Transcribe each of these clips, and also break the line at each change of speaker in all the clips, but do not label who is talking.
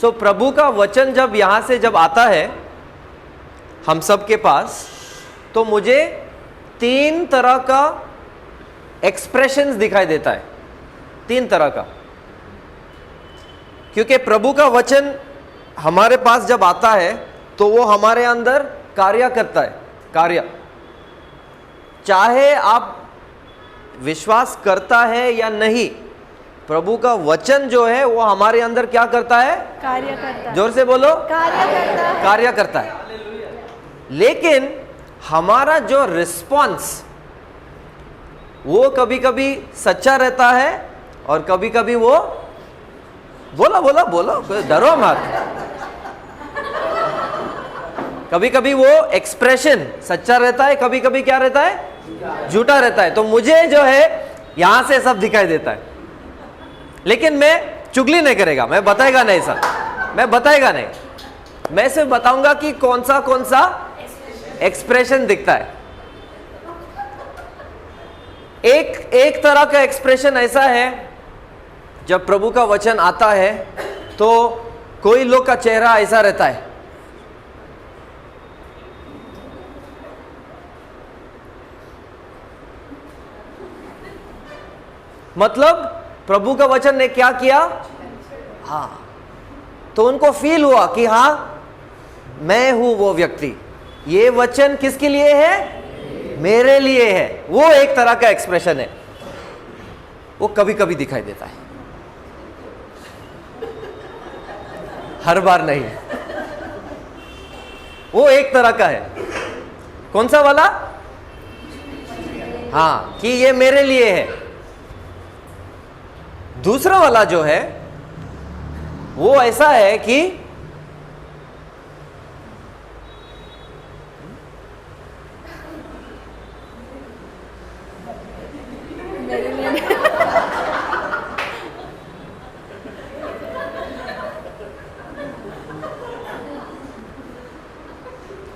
सो प्रभु का वचन जब यहां से जब आता है हम सब के पास, तो मुझे 3 तरह का एक्सप्रेशंस दिखाई देता है, 3 तरह का। क्योंकि प्रभु का वचन हमारे पास जब आता है तो वो हमारे अंदर कार्य करता है, कार्य। चाहे आप विश्वास करता है या नहीं, प्रभु का वचन जो है वो हमारे अंदर क्या करता है?
कार्य करता है।
जोर से बोलो,
कार्य करता है।
कार्य करता है। लेकिन हमारा जो रिस्पॉन्स वो कभी कभी सच्चा रहता है और कभी कभी वो बोलो बोलो बोलो, डरो मत। कभी कभी वो एक्सप्रेशन सच्चा रहता है, कभी कभी क्या रहता है? झूठा रहता है। तो मुझे जो है यहां से सब दिखाई देता है, लेकिन मैं चुगली नहीं करेगा, मैं बताएगा नहीं सर, मैं बताएगा नहीं, मैं सिर्फ बताऊंगा कि कौन सा एक्सप्रेशन दिखता है। एक तरह का एक्सप्रेशन ऐसा है, जब प्रभु का वचन आता है तो कोई लोग का चेहरा ऐसा रहता है, मतलब प्रभु का वचन ने क्या किया? हाँ, तो उनको फील हुआ कि हाँ मैं हूं वो व्यक्ति, ये वचन किसके लिए है? मेरे लिए है। वो एक तरह का एक्सप्रेशन है, वो कभी कभी दिखाई देता है, हर बार नहीं है। वो एक तरह का है। कौन सा वाला? हाँ, कि ये मेरे लिए है। दूसरा वाला जो है वो ऐसा है कि
मेरे लिए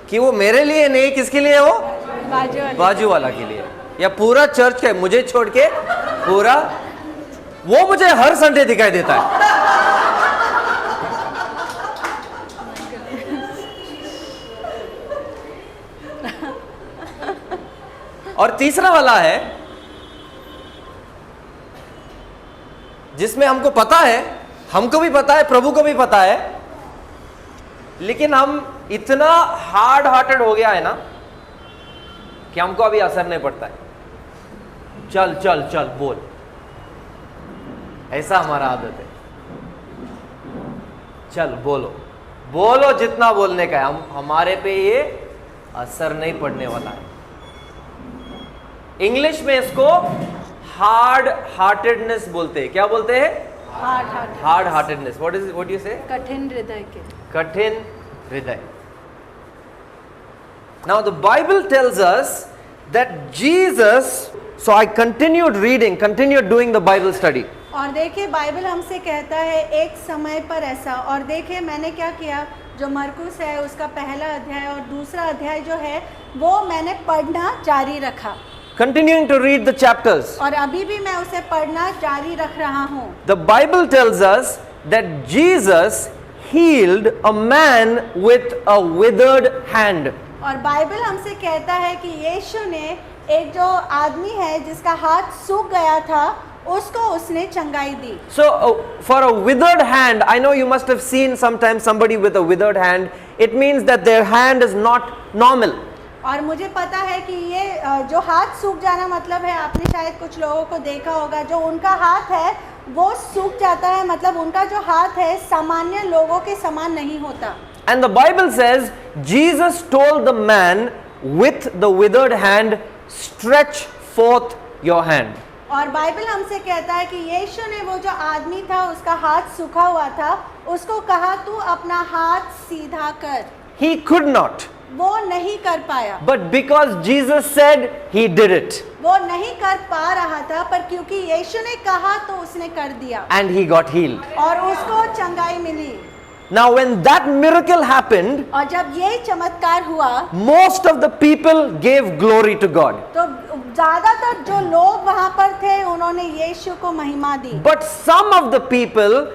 कि वो मेरे लिए नहीं, किसके लिए? वो बाजू वाला के लिए, या पूरा चर्च के, मुझे छोड़ के पूरा। वो मुझे हर संडे दिखाई देता है। और तीसरा वाला है जिसमें हमको पता है, हमको भी पता है, प्रभु को भी पता है, लेकिन हम इतना हार्ड हार्टेड हो गया है ना कि हमको अभी असर नहीं पड़ता है। चल चल चल बोल, ऐसा हमारा आदत है। चल बोलो बोलो, जितना बोलने का है, हमारे पे ये असर नहीं पड़ने वाला है। इंग्लिश में इसको हार्ड हार्टेडनेस बोलते हैं। क्या बोलते हैं? Hard heartedness. व्हाट यू से?
कठिन हृदय के।
कठिन हृदय। Now the Bible tells us that Jesus, so I continued doing the Bible study.
और देखिए बाइबल हमसे कहता है एक समय पर ऐसा, और देखिए मैंने क्या किया, जो मरकुस है उसका पहला अध्याय और दूसरा अध्याय जो है वो मैंने पढ़ना जारी रखा।
Continuing to read the chapters.
और अभी भी मैं उसे पढ़ना जारी रख रहा हूँ।
The Bible tells us that Jesus healed a man with a withered hand.
और बाइबल हमसे कहता है कि यीशु ने एक जो आदमी है जिसका हाथ सूख गया था, उसको उसने चंगाई दी।
So for a withered hand, I know you must have seen sometimes somebody with a withered hand. It means that their hand is not normal.
और मुझे पता है कि ये जो हाथ सूख जाना मतलब है, आपने शायद कुछ लोगों को देखा होगा, जो उनका हाथ है वो सूख जाता है, मतलब उनका जो हाथ है सामान्य लोगों के समान नहीं होता।
And the Bible says Jesus told the man with the withered hand, stretch forth your hand.
और बाइबल हमसे कहता है कि यीशु ने वो जो आदमी था उसका हाथ सूखा हुआ था, उसको कहा तू अपना हाथ सीधा कर।
He could not.
वो नहीं कर पाया।
But because Jesus said, he did it.
वो नहीं कर पा रहा था, पर क्योंकि यीशु ने कहा तो उसने कर दिया।
And he got healed.
और उसको चंगाई मिली।
Now when that miracle happened,
और जब ये चमत्कार हुआ,
most of the people gave glory to God.
तो ज्यादातर जो लोग वहां पर थे उन्होंने यीशु को महिमा दी।
But some of the people,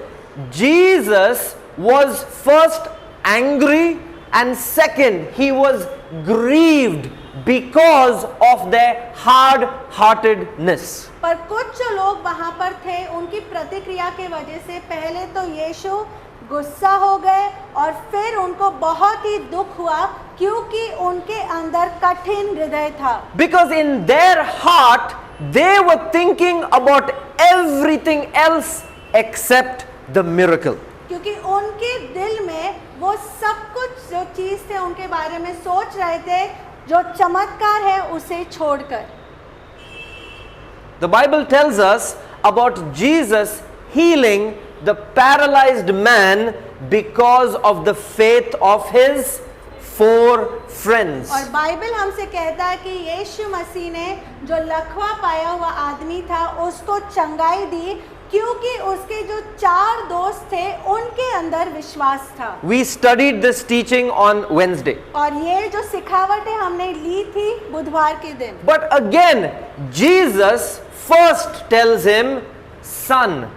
Jesus was first angry and second he was grieved because of their hard-heartedness.
पर कुछ जो लोग वहां पर थे उनकी प्रतिक्रिया के वजह से पहले तो यीशु गुस्सा हो गए और फिर उनको बहुत ही दुख हुआ क्योंकि उनके अंदर कठिन हृदय था.
Because in their heart they were thinking about everything else except the miracle.
क्योंकि उनके दिल में वो सब कुछ जो चीज थे उनके बारे में सोच रहे थे जो चमत्कार है उसे छोड़कर.
The Bible tells us about Jesus healing the paralyzed man because of the faith of his 4 friends.
और बाइबल हमसे कहता है कि यीशु मसीह ने जो लकवा पाया हुआ आदमी था उसको चंगाई दी क्योंकि उसके जो 4 दोस्त थे उनके अंदर विश्वास था.
We studied this teaching on Wednesday.
और ये जो सिखावटें हमने ली थी बुधवार के दिन.
But again, Jesus first tells him, son,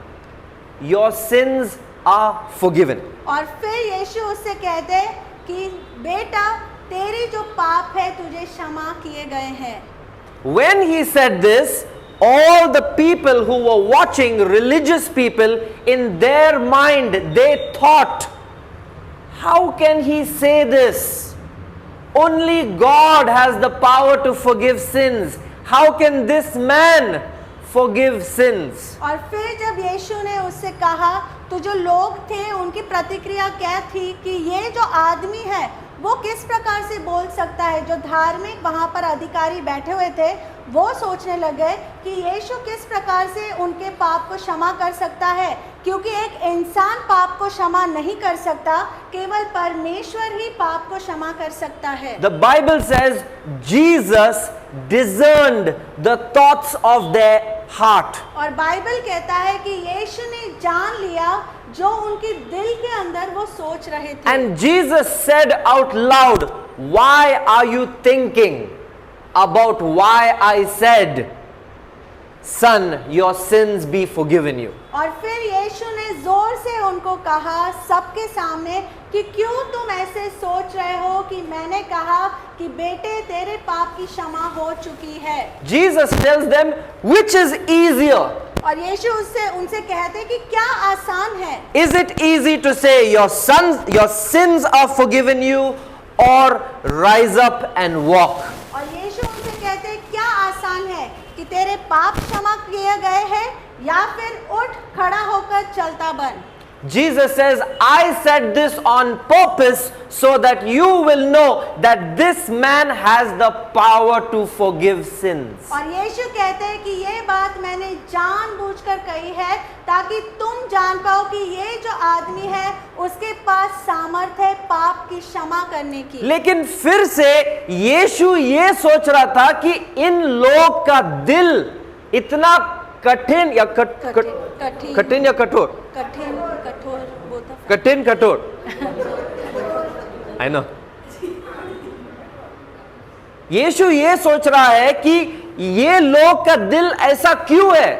your sins are forgiven.
और फिर यीशु उससे कहते कि बेटा तेरे जो पाप है तुझे क्षमा किए गए हैं.
When he said this, all the people who were watching, religious people, in their mind they thought, how can he say this? Only God has the power to forgive sins. How can this man forgive sins?
और फिर जब यीशु ने उससे कहा तो जो लोग थे उनकी प्रतिक्रिया क्या थी कि ये जो आदमी है वो किस प्रकार से बोल सकता है. जो धार्मिक वहाँ पर अधिकारी बैठे हुए थे वो सोचने लगे कि यीशु किस प्रकार से उनके पाप को क्षमा कर सकता है क्योंकि एक इंसान पाप को क्षमा नहीं कर सकता, केवल परमेश्वर ही पाप को क्षमा कर सकता है.
The Bible says Jesus discerned the thoughts of their heart.
और बाइबल कहता है कि यीशु ने जान लिया जो उनके दिल के अंदर वो सोच रहे थे.
And Jesus said out loud, why are you thinking about why I said, son, your sins be forgiven you?
और फिर यीशु ने जोर से उनको कहा सबके सामने कि क्यों तुम ऐसे सोच रहे हो कि मैंने कहा कि बेटे तेरे पाप की क्षमा हो चुकी है.
Jesus tells them, which is easier?
और यीशु उनसे कहते कि क्या आसान है.
Is it easy to say your sins are forgiven you, or rise up and walk?
और यीशु उनसे कहते क्या आसान है कि तेरे पाप क्षमा किए गए हैं या फिर उठ खड़ा होकर चलता बन.
Jesus says, I said this on purpose so that you will know that this man has the power to forgive sins.
और यीशु कहते हैं कि ये बात मैंने जानबूझकर कही है ताकि तुम जान पाओ कि ये जो आदमी है उसके पास सामर्थ्य है पाप की क्षमा करने की.
लेकिन फिर से यीशु ये सोच रहा था कि इन लोग का दिल इतना कठिन या कठिन या कठोर, कठिन कठोर, आई नो. यीशु ये सोच रहा है कि ये लोग का दिल ऐसा क्यों है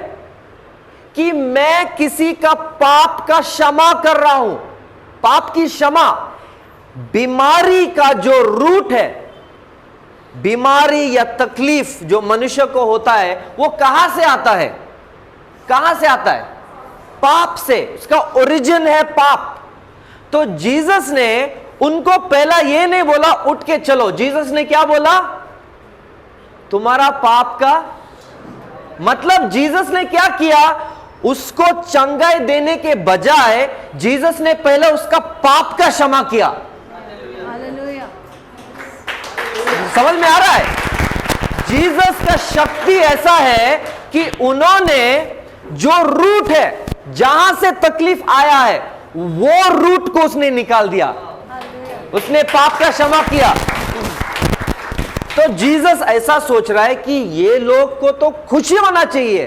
कि मैं किसी का पाप का क्षमा कर रहा हूं. पाप की क्षमा, बीमारी का जो रूट है, बीमारी या तकलीफ जो मनुष्य को होता है वो कहां से आता है? कहां से आता है? पाप से. उसका ओरिजिन है पाप. तो जीसस ने उनको पहला ये नहीं बोला उठ के चलो. जीसस ने क्या बोला? तुम्हारा पाप का मतलब जीसस ने क्या किया? उसको चंगाई देने के बजाय जीसस ने पहले उसका पाप का क्षमा किया.
हालेलुया.
समझ में आ रहा है? जीसस का शक्ति ऐसा है कि उन्होंने जो रूट है जहां से तकलीफ आया है वो रूट को उसने निकाल दिया. उसने पाप का क्षमा किया. तो जीसस ऐसा सोच रहा है कि ये लोग को तो खुशी होना चाहिए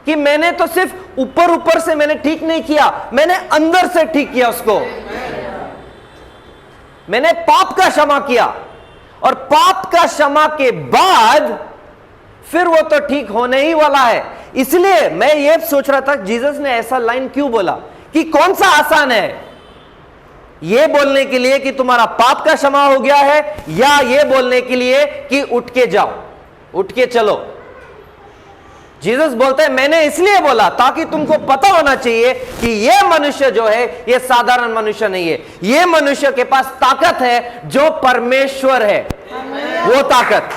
कि मैंने तो सिर्फ ऊपर ऊपर से मैंने ठीक नहीं किया, मैंने अंदर से ठीक किया उसको. मैंने पाप का क्षमा किया और पाप का क्षमा के बाद फिर वो तो ठीक होने ही वाला है. इसलिए मैं ये सोच रहा था जीसस ने ऐसा लाइन क्यों बोला कि कौन सा आसान है? ये बोलने के लिए कि तुम्हारा पाप का क्षमा हो गया है, या ये बोलने के लिए कि उठ के जाओ, उठ के चलो। जीसस बोलते हैं मैंने इसलिए बोला ताकि तुमको पता होना चाहिए कि ये मनुष्य जो है ये साधारण मनुष्य नहीं है, ये मनुष्य के पास ताकत है जो परमेश्वर है, वो ताकत।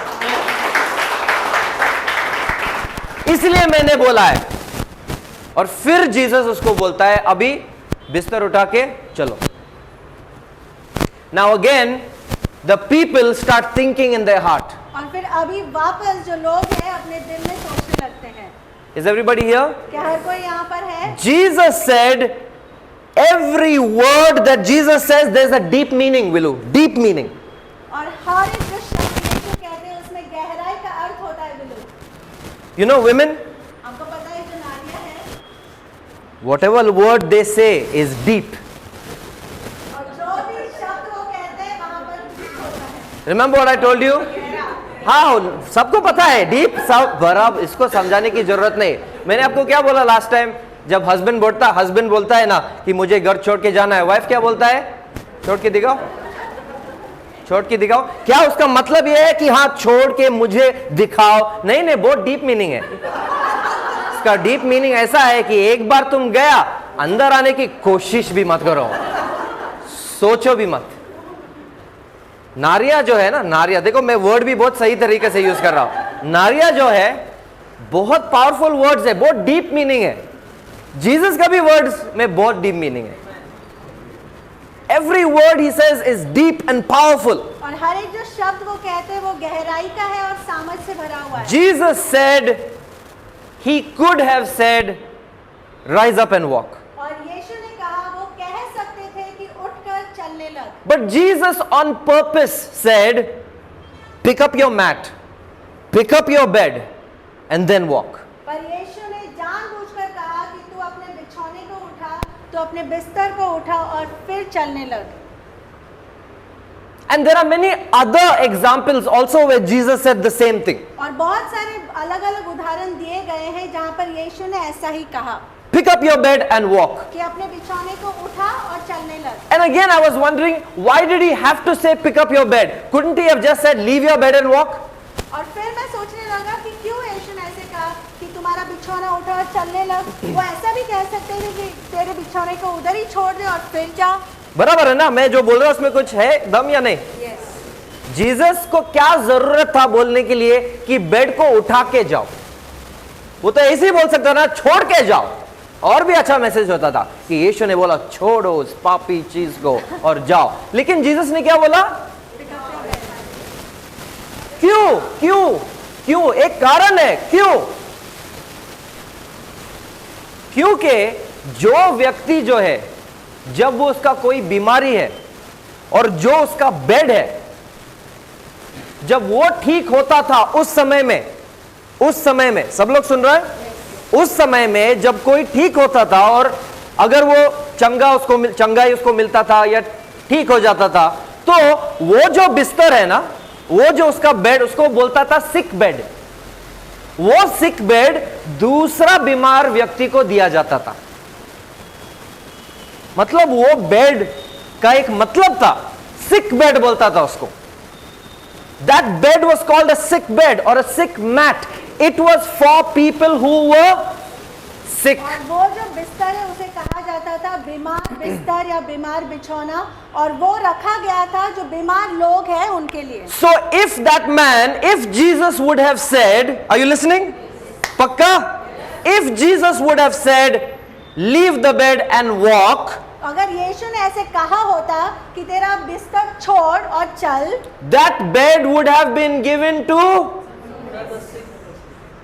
इसलिए मैंने बोला है। और फिर जीसस उसको बोलता है अभी बिस्तर उठा के चलो। Now again the people start thinking in their heart.
और फिर अभी वापस जो लोग हैं अपने दिल में सोचने लगते हैं।
Is everybody here?
क्या हर कोई यहाँ पर है?
Jesus said every word that Jesus says there is a deep meaning, विलू, डीप मीनिंग।
और हर एक जो शब्द यीशु कहते हैं उसमें गहराई का अर्थ होता है बिल्कुल।
यू नो वुमेन,
हमको पता है जो नारियां है
whatever word they say is deep.
और जो भी शब्द वो कहते हैं वहां पर डीप होता है।
Remember what I told you? हाँ, सबको पता है डीप, सब बराबर, इसको समझाने की जरूरत नहीं। मैंने आपको क्या बोला लास्ट टाइम, जब हस्बैंड बोलता है ना कि मुझे घर छोड़ के जाना है, वाइफ क्या बोलता है? छोड़ के दिखाओ, छोड़ के दिखाओ। क्या उसका मतलब यह है कि हाँ छोड़ के मुझे दिखाओ? नहीं नहीं, बहुत डीप मीनिंग है इसका। डीप मीनिंग ऐसा है कि एक बार तुम गया, अंदर आने की कोशिश भी मत करो, सोचो भी मत। नारिया जो है ना, नारिया, देखो मैं वर्ड भी बहुत सही तरीके से यूज कर रहा हूं। नारिया जो है बहुत पावरफुल वर्ड्स है, बहुत डीप मीनिंग है। जीसस का भी वर्ड्स में बहुत डीप मीनिंग है। Every word he says is deep and powerful.
और हर एक जो शब्द वो कहते हैं वो गहराई का है और सामर्थ से भरा हुआ है।
Jesus said, he could have said rise up and walk,
और यीशु ने कहा, वो कह सकते थे कि उठकर चलने लग।
but Jesus on purpose said pick up your mat, pick up your bed and then walk.
पर यीशु ने जानबूझकर कहा कि तू अपने बिछौने को उठा, तो अपने बिस्तर को उठा और फिर चलने लग।
And there are many other examples also where Jesus said the same thing.
और बहुत सारे अलग अलग उदाहरण दिए गए हैं जहाँ पर यीशु ने ऐसा ही कहा
Pick up your bed and walk.
कि अपने बिछौने को उठा और चलने लग।
And again I was wondering, why did he have to say pick up your bed? Couldn't he have just said leave your bed and walk?
और फिर मैं सोचने लगा कि क्यों यीशु ने ऐसे कहा कि तुम्हारा बिछौना उठा और चलने लग। वो ऐसा भी कह सकते थे कि तेरे बिछौने को उधर ही छोड़ दे और फिर जा।
बराबर है ना? मैं जो बोल रहा हूं उसमें कुछ है दम या नहीं? जीसस को क्या जरूरत था बोलने के लिए कि बेड को उठा के जाओ? वो तो ऐसे ही बोल सकता ना छोड़ के जाओ, और भी अच्छा मैसेज होता था कि यीशु ने बोला छोड़ो उस पापी चीज को और जाओ। लेकिन जीसस ने क्या बोला? क्यों क्यों क्यों? एक कारण है क्यों। क्योंकि जो व्यक्ति जो है, जब वो उसका कोई बीमारी है और जो उसका बेड है, जब वो ठीक होता था उस समय में सब लोग सुन रहे हैं? उस समय में जब कोई ठीक होता था और अगर वो चंगाई उसको मिलता था या ठीक हो जाता था, तो वो जो बिस्तर है ना, वो जो उसका बेड, उसको बोलता था सिक बेड। वो सिक बेड दूसरा बीमार व्यक्ति को दिया जाता था। मतलब वो बेड का एक मतलब था, सिक बेड बोलता था उसको। That bed was called a sick bed or a sick mat. It was for people who were sick.
और वो जो बिस्तर है उसे कहा जाता था बीमार बिस्तर या बीमार बिछौना, और वो रखा गया था जो बीमार लोग हैं उनके लिए।
So if that man, if Jesus would have said, are you listening? पक्का? If Jesus would have said, leave the bed and walk,
अगर यीशु ने ऐसे कहा होता कि तेरा बिस्तर छोड़ और चल,
that bed would have been given to,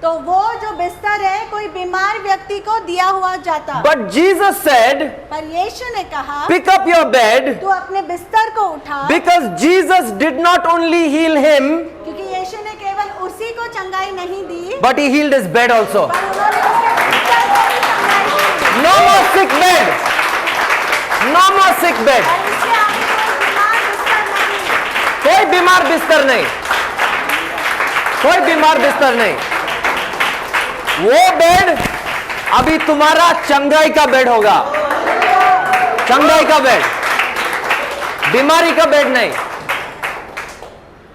तो वो जो बिस्तर है कोई बीमार व्यक्ति को दिया हुआ जाता।
but Jesus said,
पर यीशु ने कहा
pick up your bed,
तू अपने बिस्तर को उठा,
because Jesus did not only heal him,
क्योंकि यीशु ने केवल उसी को चंगाई नहीं दी,
but he healed his bed also.
पर उन्होंने उसके बिस्तर को भी चंगाई दी।
No more sick bed. No more sick bed.
और इसके आगे
कोई बीमार बिस्तर नहीं, कोई बीमार बिस्तर नहीं। वो बेड अभी तुम्हारा चंगाई का बेड होगा, चंगाई का बेड। बीमारी का बेड नहीं।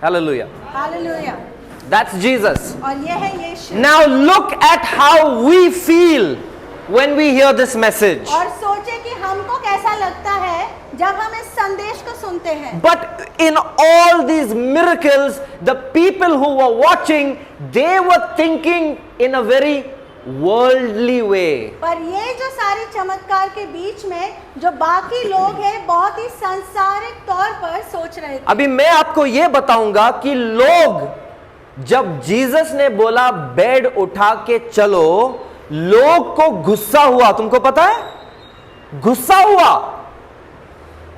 Hallelujah,
hallelujah.
That's Jesus.
और ये है यीशु।
Now look at how we feel when we hear this message.
और सोचे कि हमको कैसा लगता है जब हम इस संदेश को सुनते हैं।
But in all these miracles, the people who were watching, they were thinking in a very worldly way.
पर ये जो सारे चमत्कार के बीच में जो बाकी लोग हैं बहुत ही सांसारिक तौर पर सोच रहे थे।
अभी मैं आपको ये बताऊंगा कि लोग जब जीसस ने बोला बेड उठा के चलो, लोग को गुस्सा हुआ। तुमको पता है? गुस्सा हुआ।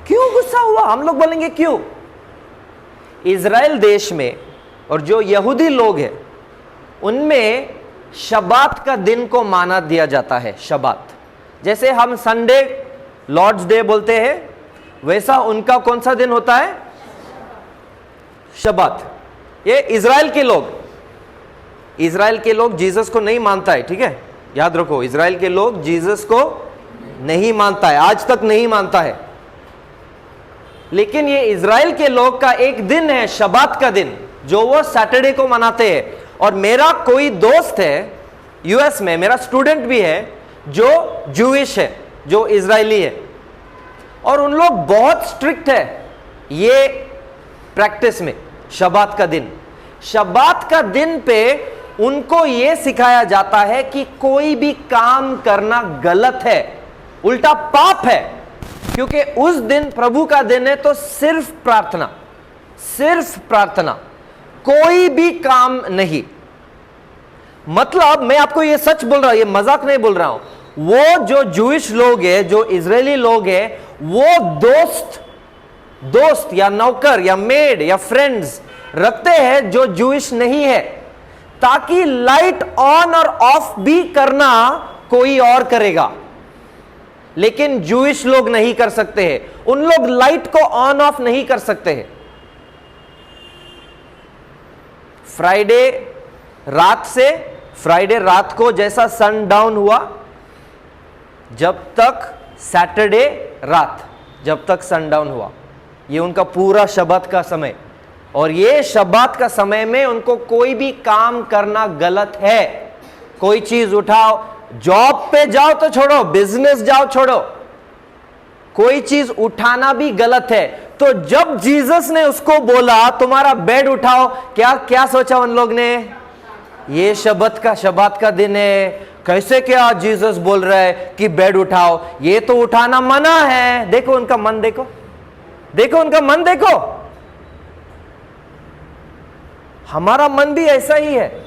क्यों गुस्सा हुआ? हम लोग बोलेंगे क्यों? इज़राइल देश में और जो यहूदी लोग हैं उनमें शबात का दिन को माना दिया जाता है। शबात जैसे हम संडे लॉर्ड्स डे बोलते हैं, वैसा उनका कौन सा दिन होता है? शबात। ये इज़राइल के लोग जीसस को नहीं मानता है, ठीक है? याद रखो, इज़राइल के लोग जीसस को नहीं मानता है, आज तक नहीं मानता है। लेकिन ये इज़राइल के लोग का एक दिन है शबात का दिन, जो वो सैटरडे को मनाते हैं। और मेरा कोई दोस्त है यूएस में, मेरा स्टूडेंट भी है जो जूइश है, जो इजरायली है, और उन लोग बहुत स्ट्रिक्ट है ये प्रैक्टिस में। शबात का दिन, शबात का दिन पे उनको ये सिखाया जाता है कि कोई भी काम करना गलत है, उल्टा पाप है, क्योंकि उस दिन प्रभु का दिन है। तो सिर्फ प्रार्थना, सिर्फ प्रार्थना, कोई भी काम नहीं। मतलब मैं आपको ये सच बोल रहा हूं, ये मजाक नहीं बोल रहा हूं। वो जो जूइश लोग हैं, जो इजरायली लोग हैं, वो दोस्त या नौकर या मेड या फ्रेंड्स रखते हैं जो जूइश नहीं है, ताकि लाइट ऑन और ऑफ भी करना कोई और करेगा, लेकिन जूइश लोग नहीं कर सकते हैं। उन लोग लाइट को ऑन ऑफ नहीं कर सकते हैं। फ्राइडे रात को जैसा सन डाउन हुआ, जब तक सैटरडे रात, जब तक सनडाउन हुआ, ये उनका पूरा शबात का समय। और ये शबात का समय में उनको कोई भी काम करना गलत है। कोई चीज उठाओ, जॉब पे जाओ तो छोड़ो, बिजनेस जाओ छोड़ो, कोई चीज उठाना भी गलत है। तो जब जीसस ने उसको बोला तुम्हारा बेड उठाओ, क्या सोचा उन लोग ने? ये शबात का दिन है, कैसे क्या जीसस बोल रहा है कि बेड उठाओ? ये तो उठाना मना है। देखो उनका मन, देखो उनका मन, देखो। हमारा मन भी ऐसा ही है,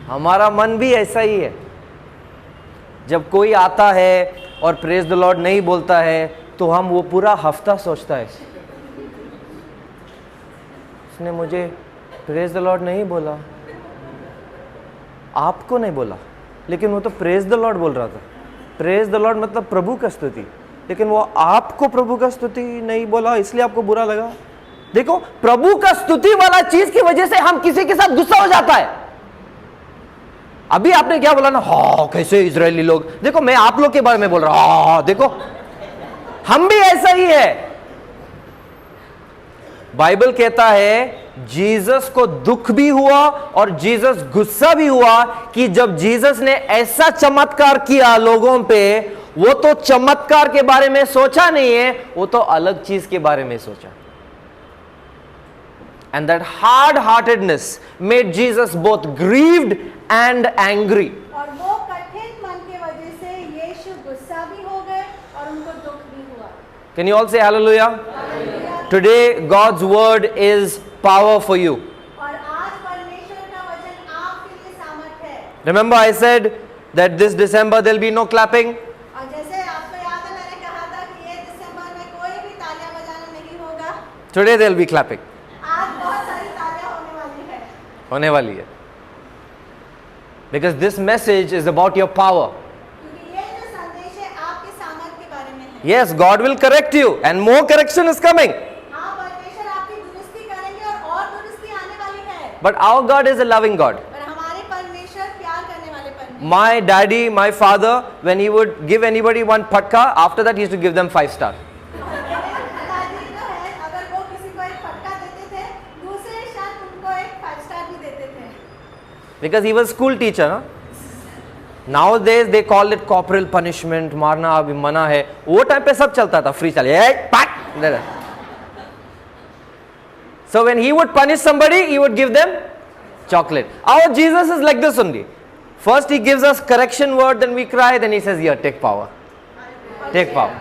हमारा मन भी ऐसा ही है। जब कोई आता है और प्रेज द लॉर्ड नहीं बोलता है तो हम वो पूरा हफ्ता सोचता है, उसने मुझे प्रेज द लॉर्ड नहीं बोला, आपको नहीं बोला, लेकिन वो तो प्रेज द लॉर्ड बोल रहा था। प्रेज द लॉर्ड मतलब प्रभु का स्तुति, लेकिन वो आपको प्रभु का स्तुति नहीं बोला, इसलिए आपको बुरा लगा। देखो, प्रभु का स्तुति वाला चीज की वजह से हम किसी के साथ गुस्सा हो जाता है। अभी आपने क्या बोला ना, हाँ कैसे इजरायली लोग, देखो मैं आप लोग के बारे में बोल रहा हूं, हाँ देखो हम भी ऐसा ही है। बाइबल कहता है जीसस को दुख भी हुआ और जीसस गुस्सा भी हुआ कि जब जीसस ने ऐसा चमत्कार किया लोगों पे, वो तो चमत्कार के बारे में सोचा नहीं है, वो तो अलग चीज के बारे में सोचा। And that hard-heartedness made Jesus both grieved and angry.
और वो कठिन मन की वजह से यीशु गुस्सा भी हो गए और उनको दुख भी हुआ।
Can you all say hallelujah?
Hallelujah.
Today God's word is power for you.
और आज परमेश्वर का वचन आपके लिए सामर्थ है।
Remember I said that this December there'll be no clapping.
और जैसे आपको याद है, मैंने कहा था कि ये दिसंबर में कोई भी तालियां बजाना नहीं होगा।
Today there'll be clapping.
आज बहुत सारी तालियां
होने वाली है। Because this message is about your power.
क्योंकि ये जो संदेश है आपके सामर्थ के बारे में है।
Yes, God will correct you and more correction is coming.
हाँ, परमेश्वर आपकी दुरुस्ती करेंगे और दुरुस्ती आने वाली है।
But our God is a loving God.
पर हमारे परमेश्वर प्यार करने वाले परमेश्वर।
My daddy, my father, when he would give anybody one patka, after that he used to give them 5 star.
दादी
because he was school teacher. Huh? Nowadays they call it corporal punishment, मारना अभी मना है. वो time पे सब चलता था, free चले, pat. So when he would punish somebody, he would give them chocolate. Our Jesus is like this only. First he gives us correction word, then we cry, then he says, "Here, take power, take power."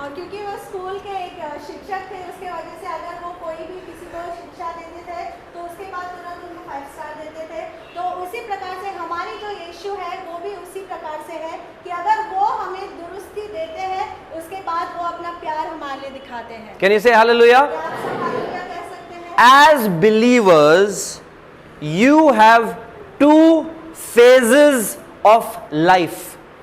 और क्योंकि वो school के एक शिक्षक थे, उसके वजह से अगर वो कोई भी किसी को शिक्षा देते थे तो उसके बाद तुरंत उनको 5 स्टार देते थे. तो उसी प्रकार से हमारी जो यीशु है वो भी उसी प्रकार से है कि अगर वो हमें दुरुस्ती देते हैं उसके बाद वो अपना प्यार हमारे लिए दिखाते हैं.
Can you say hallelujah?
क्या आप सब हालेलुया कह सकते हैं?
As believers, you have 2 phases of life.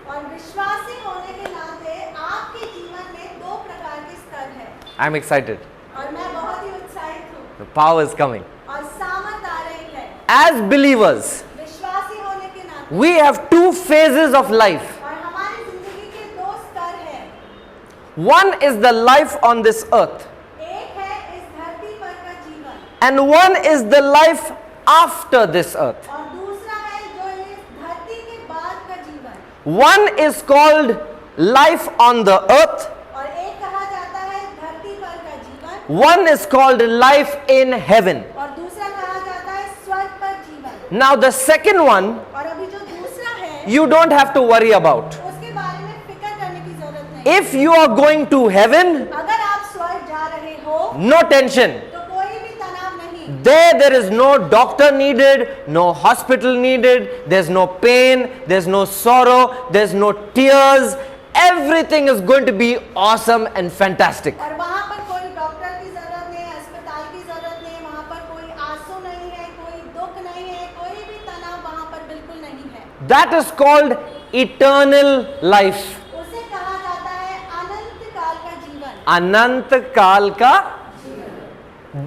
और विश्वासी होने के नाते आपके जीवन में 2 प्रकार के स्तर हैं.
I'm excited.
और मैं बहुत ही उत्साहित हूँ.
The power is coming.
और सामर्थ आ रही है.
As believers,
विश्वासी होने के नाते
we have 2 phases of life.
और हमारी जिंदगी के 2 स्तर हैं.
One is the life on this earth,
एक है इस धरती पर का जीवन
and one is the life after this earth.
और दूसरा है जो इस धरती के बाद का जीवन.
One is called life on the earth,
और एक कहा जाता है धरती पर का जीवन
one is called life in heaven.
और दूसरा कहा जाता है स्वर्ग पर जीवन.
Now the second one,
और अभी जो दूसरा है
you don't have to worry about.
उसके बारे में फिक्र करने की जरूरत नहीं.
If you are going to heaven,
अगर आप स्वर्ग जा रहे हो
no tension.
तो कोई भी तनाव नहीं.
There is no doctor needed, no hospital needed, there's no pain, there's no sorrow, there's no tears. Everything is going to be awesome and fantastic.
और वहाँ पर कोई डॉक्टर की जरूरत नहीं, अस्पताल की जरूरत नहीं, वहाँ पर कोई आंसू नहीं है, कोई दुख नहीं है, कोई भी तनाव वहाँ पर बिल्कुल नहीं है.
That is called eternal life.
उसे कहा जाता है अनंत काल का जीवन.
अनंत काल का.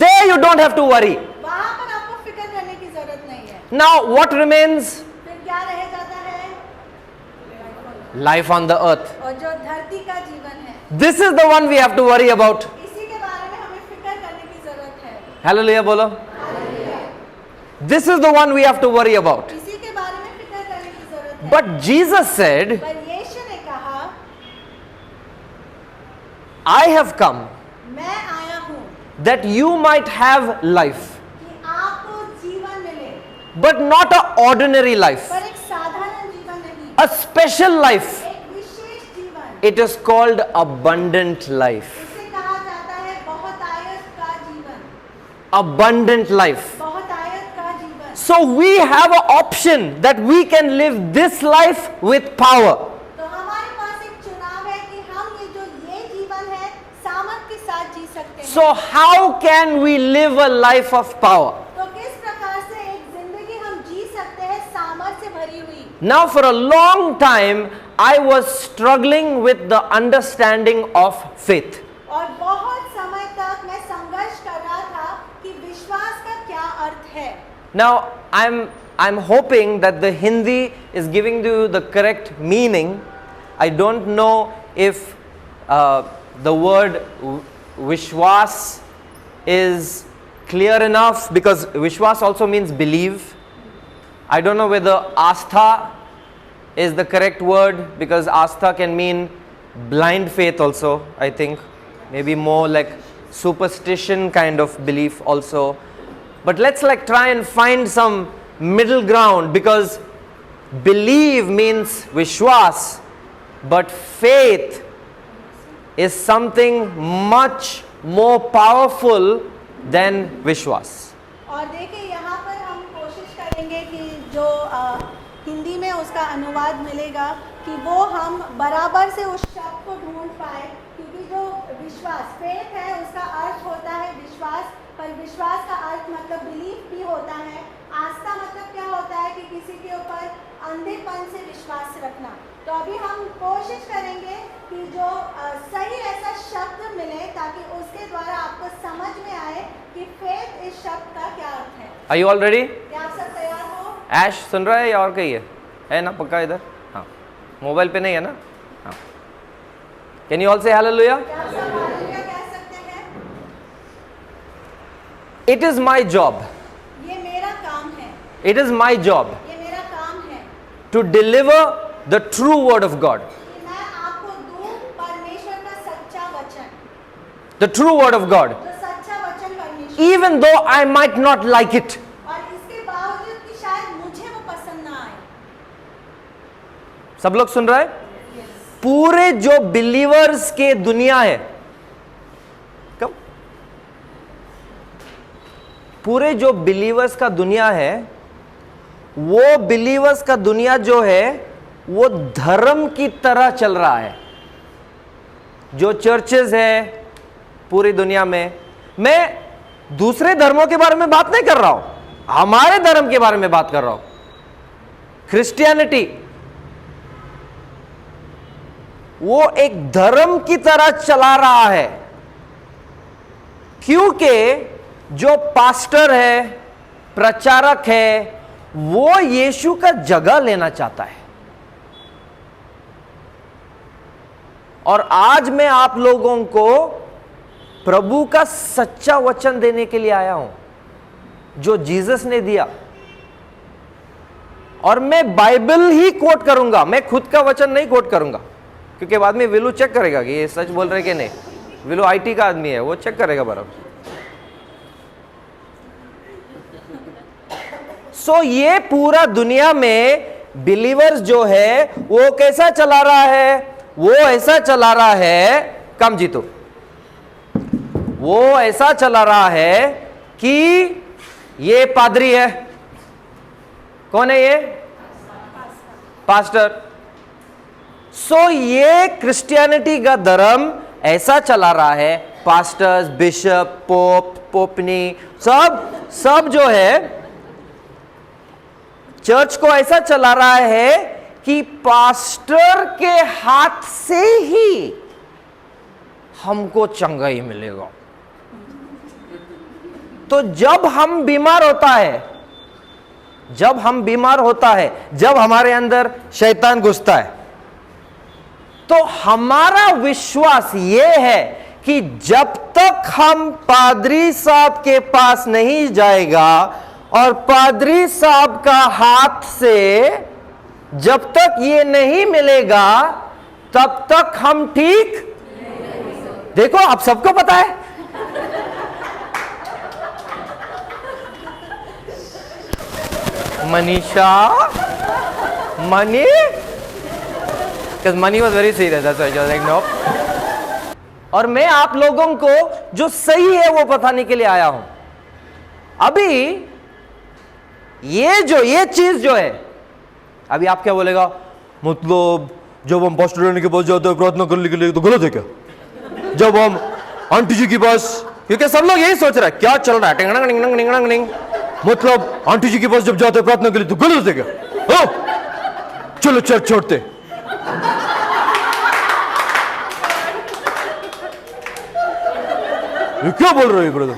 There you don't have to worry.
वहाँ पर आपको फिक्र करने की जरूरत नहीं है.
Now what remains?
फिर क्या रह जाता है?
Life on the earth.
और जो धरती का जीवन है
This is the one we have to worry about.
इसी के बारे में हमें फिक्र करने की जरूरत है.
Hallelujah bolo.
Hallelujah.
This is the one we have to worry about.
इसी के बारे में फिक्र करने की जरूरत है.
But Jesus said,
पर यीशु ने कहा
I have come
मैं आया हूँ
that you might have life,
कि आपको जीवन मिले,
but not an ordinary life,
पर एक साधारण जीवन नहीं,
a special life.
एक विशेष जीवन.
It is called abundant life.
इसे कहा जाता है बहुतायत का जीवन.
Abundant life.
बहुतायत का जीवन.
So we have an option that we can live this life with power.
तो हमारे पास एक चुनाव है कि हम ये जीवन है सामर्थ के साथ जी सकते हैं.
So how can we live a life of power?
तो किस प्रकार से एक जिंदगी हम जी सकते हैं सामर्थ से भरी हुई.
Now for a long time I was struggling with the understanding of faith.
और बहुत समय तक मैं संघर्ष कर रहा था कि विश्वास का क्या अर्थ है.
Now I'm hoping that the Hindi is giving you the correct meaning. I don't know if the word Vishwas is clear enough, because Vishwas also means believe. I don't know whether Astha is the correct word, because Astha can mean blind faith also, I think. Maybe more like superstition kind of belief also. But let's try and find some middle ground, because believe means Vishwas, but faith is something much more powerful than Vishwas.
और देखिए यहाँ पर हम कोशिश करेंगे कि जो हिंदी में उसका अनुवाद मिलेगा कि वो हम बराबर से उस शब्द को ढूंढ पाए, क्योंकि जो विश्वास फेथ है उसका अर्थ होता है विश्वास, पर विश्वास का अर्थ मतलब बिलीफ भी होता है. आस्था मतलब क्या होता है कि किसी के ऊपर अंधेपन से विश्वास रखना. तो अभी हम कोशिश करेंगे कि जो सही ऐसा शब्द मिले ताकि उसके द्वारा आपको समझ में आए कि फेथ इस शब्द का क्या अर्थ है.
Are you all ready?
क्या आप सब तैयार हो?
Ash सुन रहा है या और कहीं है ना पक्का इधर? हाँ, मोबाइल पे नहीं है ना? हाँ. Can you all say hallelujah?
क्या आप सब हालेलुया कह सकते हैं?
It is my job
ये मेरा काम है
It is my job
ये मेरा काम है
to deliver the true word of God,
कि मैं आपको दूं परमेश्वर का सच्चा वचन,
the true word of God,
जो सच्चा वचन परमेश्वर,
even though I might not like it.
और इसके बावजूद कि शायद मुझे वो पसंद ना आए।
सब लोग सुन रहे हैं? पूरे जो बिलीवर्स के दुनिया है, कब पूरे जो बिलीवर्स का दुनिया है, वो बिलीवर्स का दुनिया जो है वो धर्म की तरह चल रहा है। जो चर्चेस है पूरी दुनिया में, मैं दूसरे धर्मों के बारे में बात नहीं कर रहा हूं, हमारे धर्म के बारे में बात कर रहा हूं। क्रिश्चियनिटी वो एक धर्म की तरह चला रहा है, क्योंकि जो पास्टर है, प्रचारक है, वो यीशु का जगह लेना चाहता है। और आज मैं आप लोगों को प्रभु का सच्चा वचन देने के लिए आया हूं, जो जीसस ने दिया। और मैं बाइबल ही कोट करूंगा, मैं खुद का वचन नहीं कोट करूंगा, क्योंकि बाद में विलू चेक करेगा कि ये सच बोल रहे कि नहीं। विलू आईटी का आदमी है, वो चेक करेगा बराबर। सो ये पूरा दुनिया में बिलीवर्स जो है वो कैसा चला रहा है? वो ऐसा चला रहा है, कम जीतो, वो ऐसा चला रहा है कि ये पादरी है। कौन है ये? पास्टर। सो ये क्रिश्चियनिटी का धर्म ऐसा चला रहा है, पास्टर्स, बिशप, पोप, पोपनी, सब जो है चर्च को ऐसा चला रहा है कि पास्टर के हाथ से ही हमको चंगाई मिलेगा। तो जब हम बीमार होता है, जब हमारे अंदर शैतान घुसता है, तो हमारा विश्वास यह है कि जब तक हम पादरी साहब के पास नहीं जाएगा और पादरी साहब का हाथ से जब तक ये नहीं मिलेगा, तब तक हम ठीक। देखो, आप सबको पता है। Manisha, money, because money was very serious, that's why I was like no. और मैं आप लोगों को जो सही है वो बताने के लिए आया हूं। अभी ये चीज जो है, अभी आप क्या बोलेगा? मतलब जब हम पास्टर रहने के पास जाते हैं प्रार्थना करने के लिए तो गलत है क्या? जब हम आंटी जी के पास, क्योंकि सब लोग यही सोच रहे हैं क्या चल रहा है, टिंग टिंग टिंग टिंग टिंग, मतलब आंटी जी के पास जब जाते हैं प्रार्थना के लिए तो गलत है क्या? चलो चर्च छोड़ते। ये क्या बोल रहे हो ब्रदर?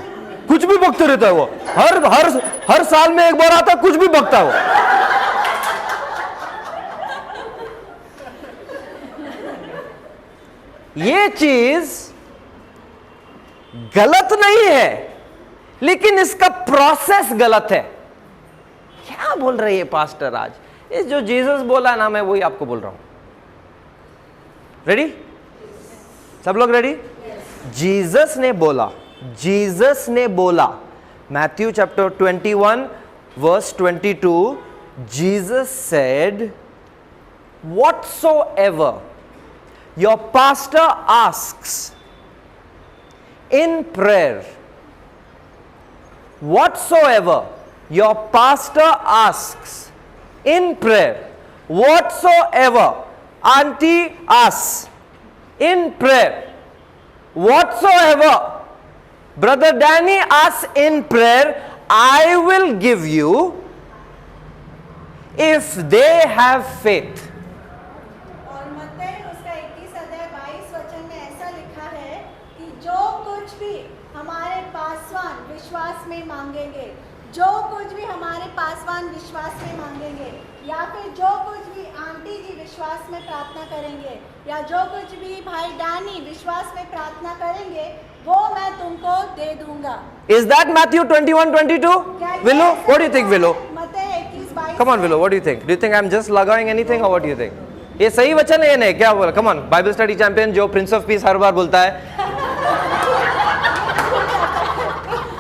कुछ भी बकते रहता है वो, हर साल में एक बार आता, कुछ भी बकता है वो। ये चीज गलत नहीं है, लेकिन इसका प्रोसेस गलत है। क्या बोल रहे हैं पास्टर आज? ये जो जीसस बोला ना, मैं वही आपको बोल रहा हूं। रेडी? सब लोग रेडी? जीसस ने बोला, Matthew chapter 21 verse 22, Jesus said, whatsoever your pastor asks in prayer, whatsoever your pastor asks in prayer, whatsoever auntie asks in prayer, whatsoever brother Danny asks in prayer, I will give you if they have faith.
और मत्ती उसका 21 अध्याय 22 वचन में ऐसा लिखा है कि जो कुछ भी हमारे पासवान विश्वास में मांगेंगे, जो कुछ भी हमारे पासवान विश्वास में मांगेंगे, या फिर जो कुछ भी आंटी जी विश्वास में प्रार्थना करेंगे, या जो कुछ भी भाई डैनी विश्वास में प्रार्थना करेंगे, वो मैं तुमको दे दूंगा।
Is that Matthew 21:22? Willow, what do you think, Willow?
मत्ती
Come on, Willow, what do you think? Do you think I'm just लगाएंगे anything or what do you think? ये सही वचन है या नहीं? क्या बोला? Come on, Bible study champion जो Prince of Peace हर बार बोलता है,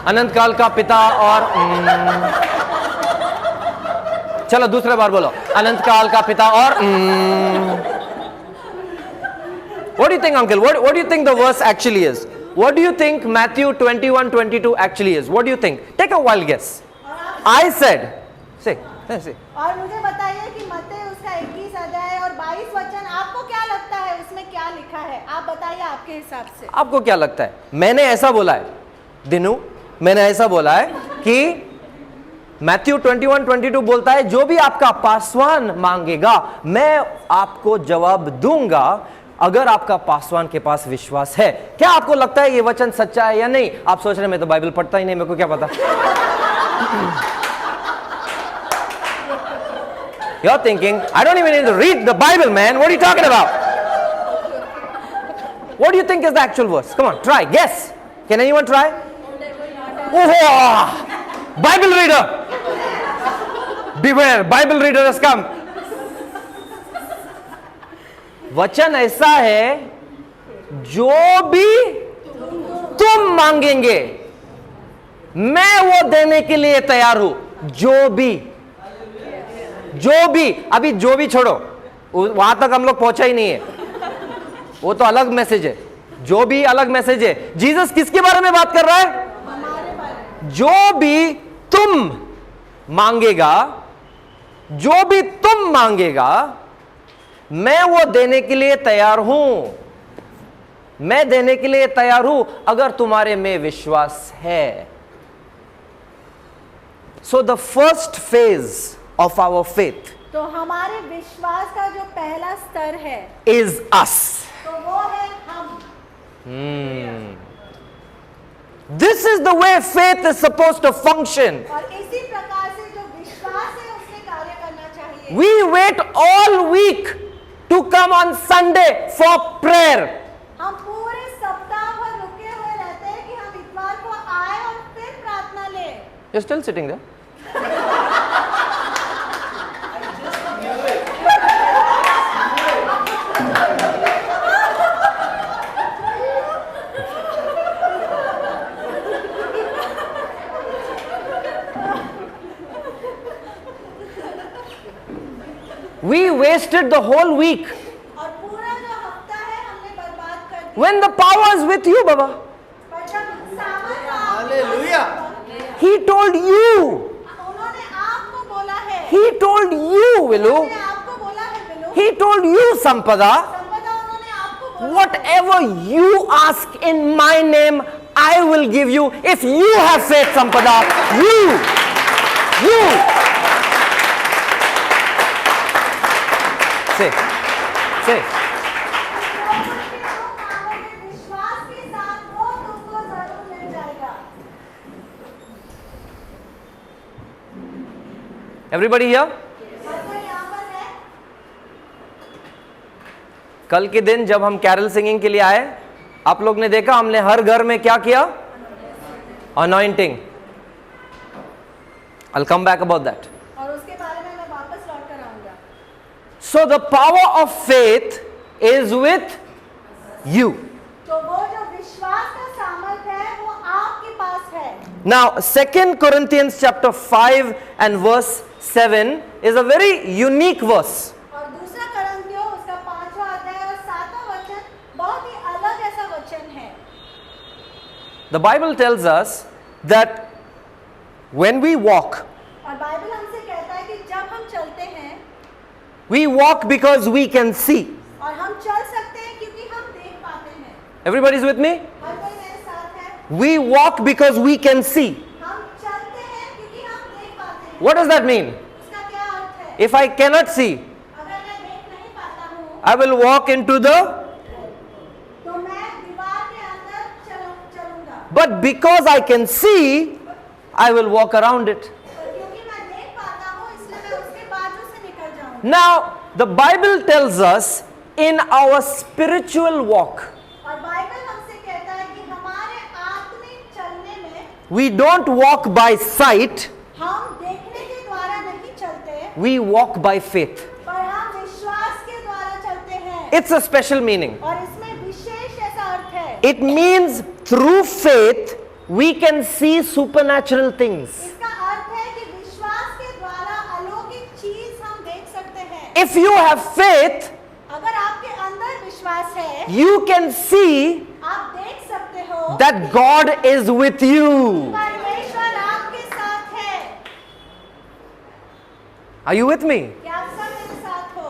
अनंत काल का पिता और चलो दूसरे बार बोलो, अनंत काल का पिता और What do you think, uncle? What do you think the verse actually is? What do you think Matthew 21:22 actually is? What do you think? Take a wild guess. I said, say.
और मुझे बताइए कि मत्ती उसका 21 अध्याय और 22 वचन आपको क्या लगता है उसमें क्या लिखा है? आप बताइए आपके हिसाब से।
आपको क्या लगता है? मैंने ऐसा बोला है, दिनू, मैंने ऐसा बोला है कि मैथ्यू 21:22 बोलता है जो भी आपका पासवान मांगेगा मैं आपको जवाब दूंगा अगर आपका पासवान के पास विश्वास है। क्या आपको लगता है ये वचन सच्चा है या नहीं? आप सोच रहे मैं तो बाइबल पढ़ता ही नहीं, मेरे को क्या पता। You're thinking, I don't even need to read the Bible, man. What are you talking about? What do you think is the actual verse? Come on, try, guess. Can anyone try? Oh, Bible reader. Beware, Bible reader has come. वचन ऐसा है जो भी तुम मांगेंगे मैं वो देने के लिए तैयार हूं। जो भी अभी जो भी छोड़ो, वहां तक हम लोग पहुंचा ही नहीं है, वो तो अलग मैसेज है। जो भी अलग मैसेज है। जीसस किसके बारे में बात कर रहा है? जो भी तुम मांगेगा, जो भी तुम मांगेगा मैं वो देने के लिए तैयार हूं। मैं देने के लिए तैयार हूं अगर तुम्हारे में विश्वास है। So the first phase of our faith,
तो हमारे विश्वास का जो पहला स्तर है,
इज अस।
तो वो है हम।
This is the way faith is supposed to function.
और इसी प्रकार से जो विश्वास है उससे कार्य करना चाहिए।
We wait all week to come on Sunday for prayer.
हम पूरे सप्ताह भर रुके हुए रहते हैं कि हम इतवार को आए और फिर प्रार्थना लें।
You're still sitting there. We wasted the whole week.
और पूरा जो हफ्ता है हमने बर्बाद कर दिया।
When the power is with you, Baba.
पर जब सामर्थ
Hallelujah.
He told you.
उन्होंने आपको बोला है।
He told you, Vilu.
उन्होंने आपको बोला है विलु।
He told you, Sampada.
संपदा उन्होंने आपको बोला।
Whatever you ask in my name, I will give you. If you have faith, Sampada, you. Say.
विश्वास के साथ वो तुमको जरूर मिल जाएगा।
Everybody here?
मतलब यहाँ पर है।
कल के दिन जब हम कैरल सिंगिंग के लिए आए, आप लोग ने देखा हमने हर घर में क्या किया? Anointing. I'll come back about that.
और उसके बारे में मैं वापस लौट कर आऊंगा।
So the power of faith is with you.
तो वो जो विश्वास का सामर्थ है वो आपके पास है।
Now 2 Corinthians chapter 5 and verse 7 is a very unique verse.
और दूसरा करंथियों उसका 5वां अध्याय और 7वां वचन बहुत ही अलग ऐसा वचन है।
The Bible tells us that when we walk,
और बाइबल हमसे कहता है कि जब हम चलते हैं
we walk because we can see.
और हम चल सकते हैं क्योंकि हम देख पाते हैं।
Everybody's with me?
हर कोई मेरे साथ है।
We walk because we can see.
हम चलते हैं क्योंकि हम देख पाते हैं।
What does that mean?
उसका क्या अर्थ है?
If I cannot see,
अगर मैं देख नहीं पाता हूँ
I will walk into the,
तो मैं दीवार के अंदर चलूंगा।
but because I can see, I will walk around it.
क्योंकि मैं देख पाता हूँ इसलिए मैं उसके बाजू से निकल जाऊंगा।
Now, the Bible tells us in our spiritual walk,
और बाइबल हमसे कहता है कि हमारे आत्मिक चलने में
we don't walk by sight,
हम देखने के द्वारा नहीं चलते,
we walk by faith.
पर हम विश्वास के द्वारा चलते हैं।
It's a special meaning.
और इसमें विशेष ऐसा अर्थ है।
It means through faith we can see supernatural things.
इसका अर्थ है कि विश्वास के द्वारा अलौकिक चीज हम देख सकते हैं।
If you have faith,
अगर आपके अंदर विश्वास है,
you can see
आप देख सकते हो
that God is with you.
परमेश्वर आपके साथ है।
Are you with me?
क्या आप सब मेरे साथ हो?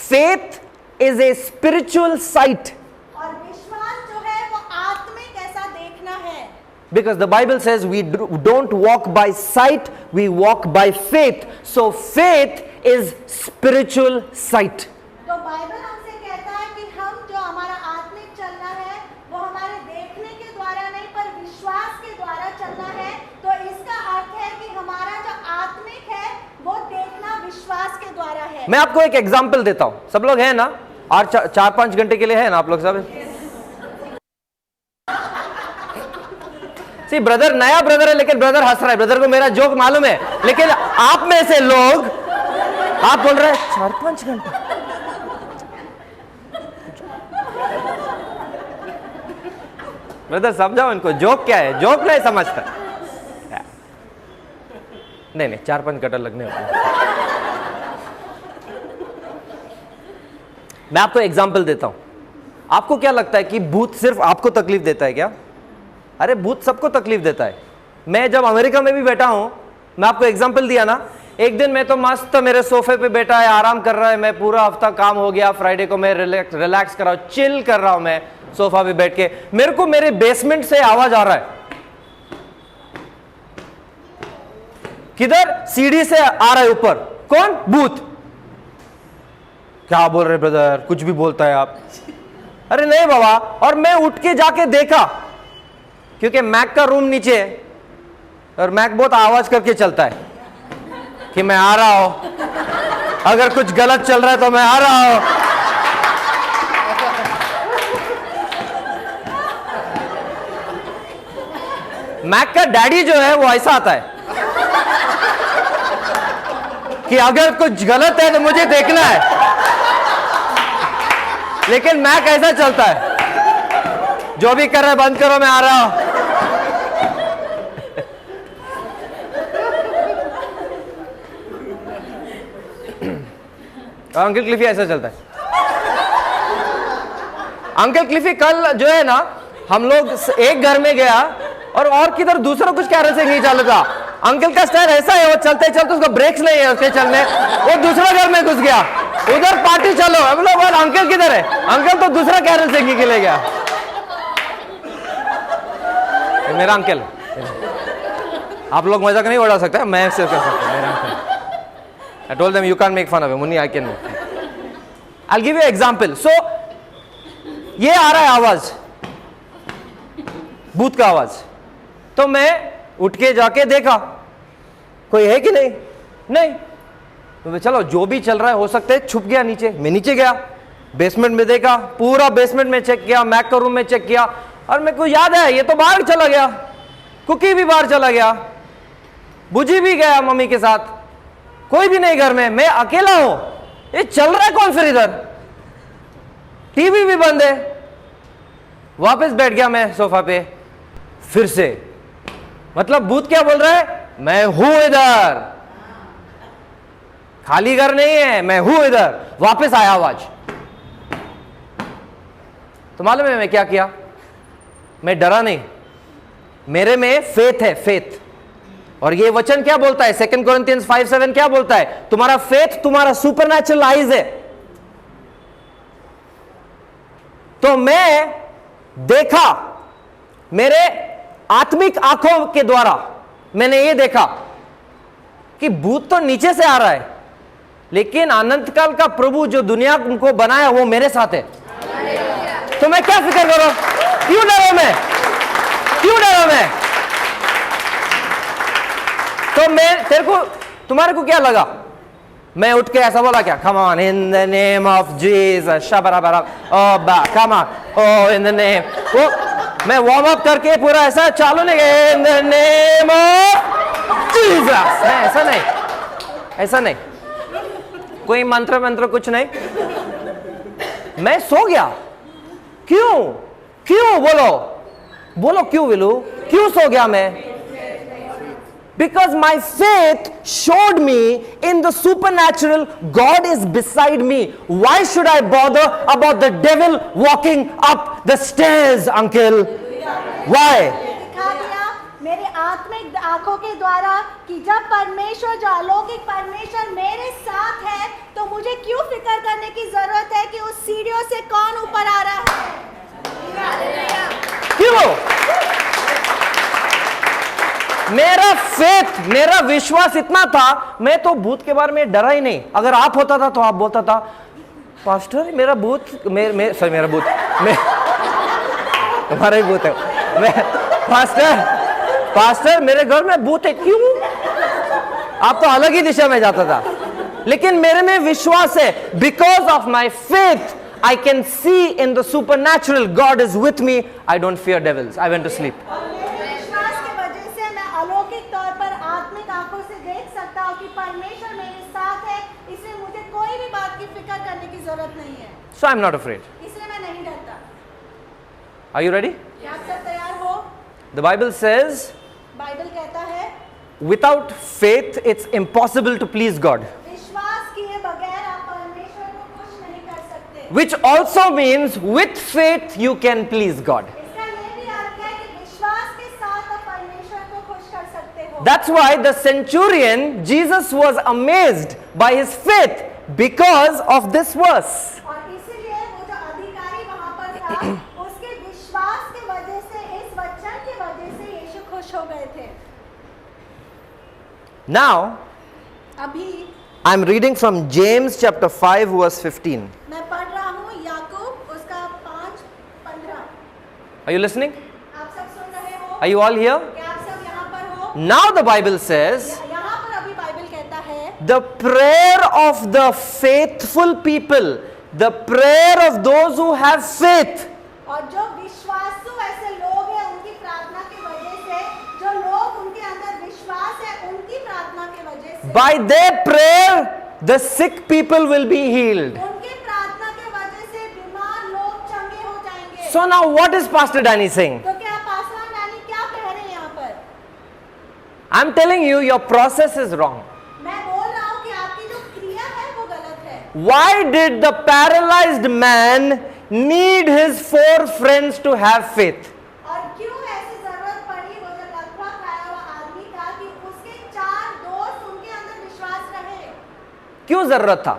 Faith is a spiritual sight,
और विश्वास जो है वो आत्मिक ऐसा देखना है।
because the Bible says we don't walk by sight, we walk by faith. So faith is spiritual sight.
तो बाइबल हमसे कहता है कि हम जो हमारा आत्मिक चलना है वो हमारे देखने के द्वारा नहीं पर विश्वास के द्वारा चलना है। तो इसका अर्थ है कि हमारा जो आत्मिक है वो देखना विश्वास के द्वारा है।
मैं आपको एक एग्जाम्पल देता हूं। सब लोग हैं ना? और 4-5 घंटे के लिए है ना आप लोग सब? सी ब्रदर, नया ब्रदर है लेकिन ब्रदर हंस रहा है। ब्रदर को मेरा जोक मालूम है, लेकिन आप में से लोग आप बोल रहे हैं 4-5 घंटे। ब्रदर समझाओ इनको जोक क्या है। जोक नहीं समझता। नहीं 4-5 घंटे लगने होते। मैं आपको एग्जाम्पल देता हूं। आपको क्या लगता है कि भूत सिर्फ आपको तकलीफ देता है क्या? अरे भूत सबको तकलीफ देता है। मैं जब अमेरिका में भी बैठा हूं, मैं आपको एग्जाम्पल दिया ना, एक दिन मैं तो मस्त मेरे सोफे पे बैठा है, आराम कर रहा है। मैं पूरा हफ्ता काम हो गया, फ्राइडे को मैं रिलैक्स कर रहा हूं, चिल कर रहा हूं मैं सोफा पे बैठ के। मेरे को मेरे बेसमेंट से आवाज आ रहा है। किधर? सीढ़ी से आ रहा है ऊपर। कौन? भूत। क्या बोल रहे ब्रदर? कुछ भी बोलता है आप। अरे नहीं बाबा। और मैं उठ के जाके देखा, क्योंकि मैक का रूम नीचे है और मैक बहुत आवाज करके चलता है कि मैं आ रहा हूं, अगर कुछ गलत चल रहा है तो मैं आ रहा हूं। मैक का डैडी जो है वो ऐसा आता है कि अगर कुछ गलत है तो मुझे देखना है, लेकिन मैक ऐसा चलता है, जो भी कर रहा है बंद करो, मैं आ रहा हूं। अंकल क्लिफी ऐसा चलता है। अंकल क्लिफी कल जो है ना, हम लोग एक घर में गया और किधर दूसरा कुछ कैरल से नहीं चल रहा। अंकल का स्टाइल ऐसा है, वो चलते चलते उसको ब्रेक्स नहीं है उसके चलने, वो दूसरा घर में घुस गया, उधर पार्टी चलो। हम लोग बोल अंकल किधर है? अंकल तो दूसरा कैरल से के ले गया। मेरा अंकल, आप लोग मजाक नहीं उड़ा सकते, मैं सिर्फ कर सकता हूं। मेरा uncle, I told them you can't make fun of him, only I can make fun. I'll give you an example. So ये आ रहा है आवाज, भूत का आवाज। तो मैं उठ के जाके देखा कोई है कि नहीं। नहीं तो चलो जो भी चल रहा है, हो सकता है छुप गया नीचे। मैं नीचे गया, बेसमेंट में देखा, पूरा बेसमेंट में चेक किया, मैक का रूम में चेक किया, और मेरे को याद है ये तो बाहर चला गया। कुकी भी बाहर चला गया, बुजी भी गया मम्मी के साथ, कोई भी नहीं घर में, मैं अकेला हूं। ये चल रहा है कौन फिर इधर? टीवी भी बंद है। वापस बैठ गया मैं सोफा पे फिर से। मतलब भूत क्या बोल रहा है? मैं हूं इधर, खाली घर नहीं है, मैं हूं इधर। वापस आया आवाज। तो मालूम है मैं क्या किया? मैं डरा नहीं, मेरे में फेथ है, फेथ। और ये वचन क्या बोलता है? 2 Corinthians 5:7 क्या बोलता है? तुम्हारा फेथ तुम्हारा सुपरनैचुरल आइज है। तो मैं देखा, मेरे आत्मिक आंखों के द्वारा मैंने ये देखा कि भूत तो नीचे से आ रहा है, लेकिन अनंत काल का प्रभु जो दुनिया को बनाया वो मेरे साथ है। तो मैं क्या फिक्र करूं? क्यों डरूं मैं? क्यों डरूं मैं? तो मैं तुम्हारे को क्या लगा? मैं उठ के ऐसा बोला क्या? Come on in the name of Jesus, शबराबरा, ओ बा, come on, oh in the name. वो मैं वार्म अप करके पूरा ऐसा चालू नहीं गया, इन द नेम ऑफ जीसस। ऐसा नहीं, ऐसा नहीं। कोई मंत्र मंत्र कुछ नहीं, मैं सो गया। क्यों क्यों बोलो बोलो, क्यों विलू, क्यों सो गया मैं? Because my faith showed me in the supernatural God is beside me. Why should I bother about the devil walking up the stairs, uncle? Why?
दिखा दिया मेरे आत्मिक आंखों के द्वारा कि जब परमेश्वर, जो अलौकिक परमेश्वर मेरे साथ है, तो मुझे क्यों फिक्र करने की जरूरत है कि उस सीढ़ियों से कौन ऊपर आ रहा है?
क्यों? मेरा फेथ, मेरा विश्वास इतना था, मैं तो भूत के बारे में डरा ही नहीं। अगर आप होता था तो आप बोलता था, पास्टर मेरा भूत, मेरा भूत, तुम्हारा ही भूत है, पास्टर मेरे घर में भूत है। क्यों? आप तो अलग ही दिशा में जाता था। लेकिन मेरे में विश्वास है, because of my faith I can see in the supernatural God is with me. I don't fear devils. I went to sleep.
विश्वास की वजह से मैं अलौकिक तौर पर आत्मिक आंखों से देख सकता हूँ कि परमेश्वर मेरे साथ है, इसलिए मुझे कोई भी बात की फिक्र करने की जरूरत नहीं है।
So I'm not afraid.
इसलिए मैं नहीं डरता।
Are you ready?
क्या आप सब तैयार हो?
The Bible says,
बाइबल कहता है,
without faith it's impossible to please God.
विश्वास किए बगैर आप परमेश्वर को खुश नहीं कर सकते।
Which also means with faith you can please God.
इसका ये भी अर्थ है कि विश्वास के साथ आप परमेश्वर को खुश कर सकते हो।
That's why the centurion, Jesus was amazed by his faith because of this verse.
और इसीलिए वो जो अधिकारी वहां पर था, उसके विश्वास की वजह से, इस वचन की वजह से यीशु खुश हो गए थे।
Now,
अभी
I'm reading from James chapter 5 verse 15.
मैं पढ़ रहा हूँ याकूब उसका 5:15।
Are you listening?
आप सब सुन रहे हो?
Are you all here?
क्या आप सब यहाँ पर हो?
Now the Bible says,
यहाँ पर अभी बाइबल कहता है,
the prayer of the faithful people, the prayer of those who have faith,
और जो विश्वासु ऐसे लोग हैं, उनकी प्रार्थना की वजह से, जो लोग उनके अंदर विश्वास है, उनकी प्रार्थना की वजह से,
by their prayer the sick people will be healed.
उनकी प्रार्थना की वजह से बीमार लोग चंगे हो जाएंगे।
So now what is Pastor Danny saying?
तो क्या पास्टर डैनी क्या कह रहे हैं यहाँ पर?
I'm telling you, your process is wrong.
मैं बोल रहा हूँ कि आपकी जो क्रिया है वो गलत है।
Why did the paralyzed man need his 4 friends to have faith?
और क्यों ऐसी जरूरत पड़ी, वो जो लकवा खाया हुआ आदमी था, कि उसके 4 दोस्त उनके अंदर विश्वास रहे?
क्यों जरूरत था?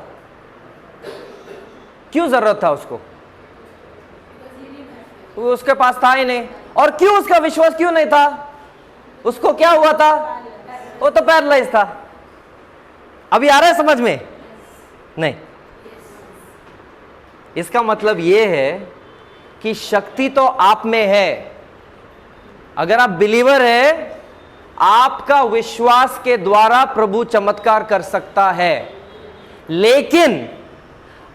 क्यों जरूरत था उसको? वो उसके पास था ही नहीं। और क्यों उसका विश्वास क्यों नहीं था? उसको क्या हुआ था? वो तो पैरालाइज था। अभी आ रहा है समझ में? नहीं। इसका मतलब यह है कि शक्ति तो आप में है। अगर आप बिलीवर है, आपका विश्वास के द्वारा प्रभु चमत्कार कर सकता है। लेकिन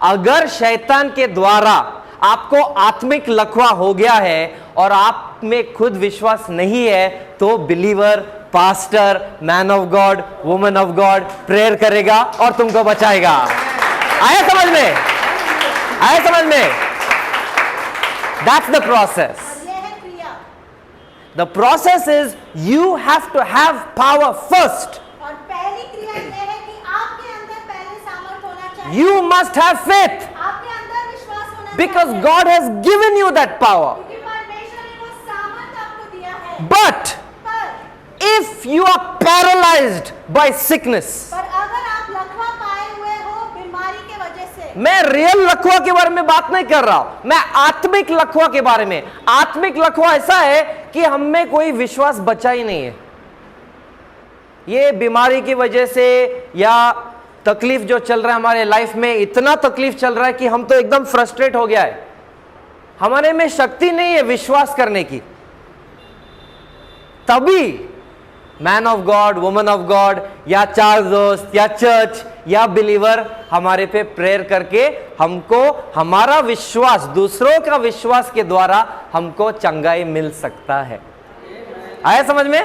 अगर शैतान के द्वारा आपको आत्मिक लकवा हो गया है और आप में खुद विश्वास नहीं है, तो believer, pastor, man of God, woman of God prayer करेगा और तुमको बचाएगा। आया समझ में? आया समझ में? That's the process.
और ये है क्रिया।
The process is you have to have power first.
और पहली क्रिया ये है कि आपके अंदर पहले सामर्थ होना चाहिए।
You must have faith
आपके अंदर विश्वास होना
because
चाहिए।
God has given you that power.
क्योंकि परमेश्वर ने वो सामर्थ आपको दिया है।
But
पर
if you are paralyzed by sickness,
अगर आप लकवा पाए हुए हो बीमारी के वजह से,
मैं रियल लकवा के बारे में बात नहीं कर रहा हूं, मैं आत्मिक लकवा के बारे में। आत्मिक लकवा ऐसा है कि हम में कोई विश्वास बचा ही नहीं है। ये बीमारी की वजह से या तकलीफ जो चल रहा है हमारे लाइफ में, इतना तकलीफ चल रहा है कि हम तो एकदम फ्रस्ट्रेट हो गया है। हमारे में शक्ति नहीं है विश्वास करने की। तभी man of God, woman of God या 4 दोस्त या चर्च या बिलीवर हमारे पे प्रेयर करके हमको हमारा विश्वास, दूसरों का विश्वास के द्वारा हमको चंगाई मिल सकता है। आया समझ में?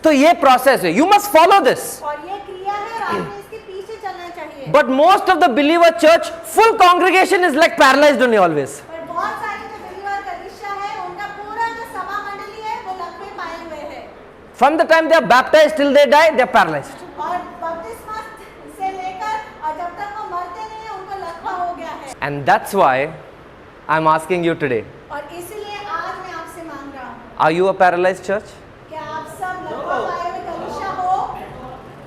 तो ये प्रोसेस है। You must follow this.
और ये क्रिया है और आपने इसके पीछे चलना चाहिए। चाहिए।
But most of the believer church, full congregation is like paralyzed only always.
पर बहुत सारे जो बिलीवर कलीसिया है उनका पूरा जो सभा मंडली है वो लकवे पाए हुए है
From the time they are baptized till they die, they are paralyzed.
और बपतिस्मा से लेकर और जब तक वो मरते नहीं है उनको लकवा हो गया है।
And that's why I'm asking you today,
और इसीलिए आज मैं आपसे मांग रहा हूँ,
are you a paralyzed church?
क्या आप सब लकवा पाए हुए कलीसिया हो?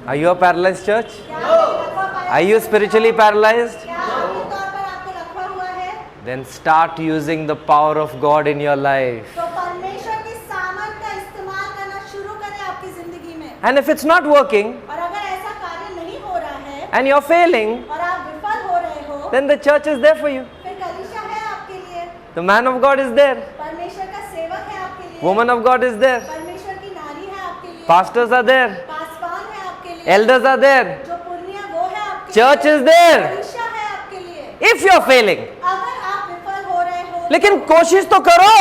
Are you a paralyzed church?
क्या आप लकवा पाए
Are you spiritually paralyzed?
क्या आत्मिक तौर पर आपको लकवा हुआ है?
Then start using the power of God in your life.
तो परमेश्वर की सामर्थ का इस्तेमाल करना शुरू करें आपकी जिंदगी में।
And if it's not working
और अगर ऐसा कार्य नहीं हो रहा है
and you're failing,
और आप विफल हो रहे हो,
then the church is there for you.
फिर कलीसिया है आपके लिए,
The man of God is there.
परमेश्वर का सेवक है आपके लिए,
Woman of God is there.
परमेश्वर की नारी है आपके लिए,
Pastors are there.
पासवान है आपके लिए,
Elders are there.
जो पुरनिया वो है आपके
Church
लिए,
is there.
कलीसिया है आपके लिए।
If you're failing,
अगर आप विफल हो रहे हो,
लेकिन कोशिश तो करो,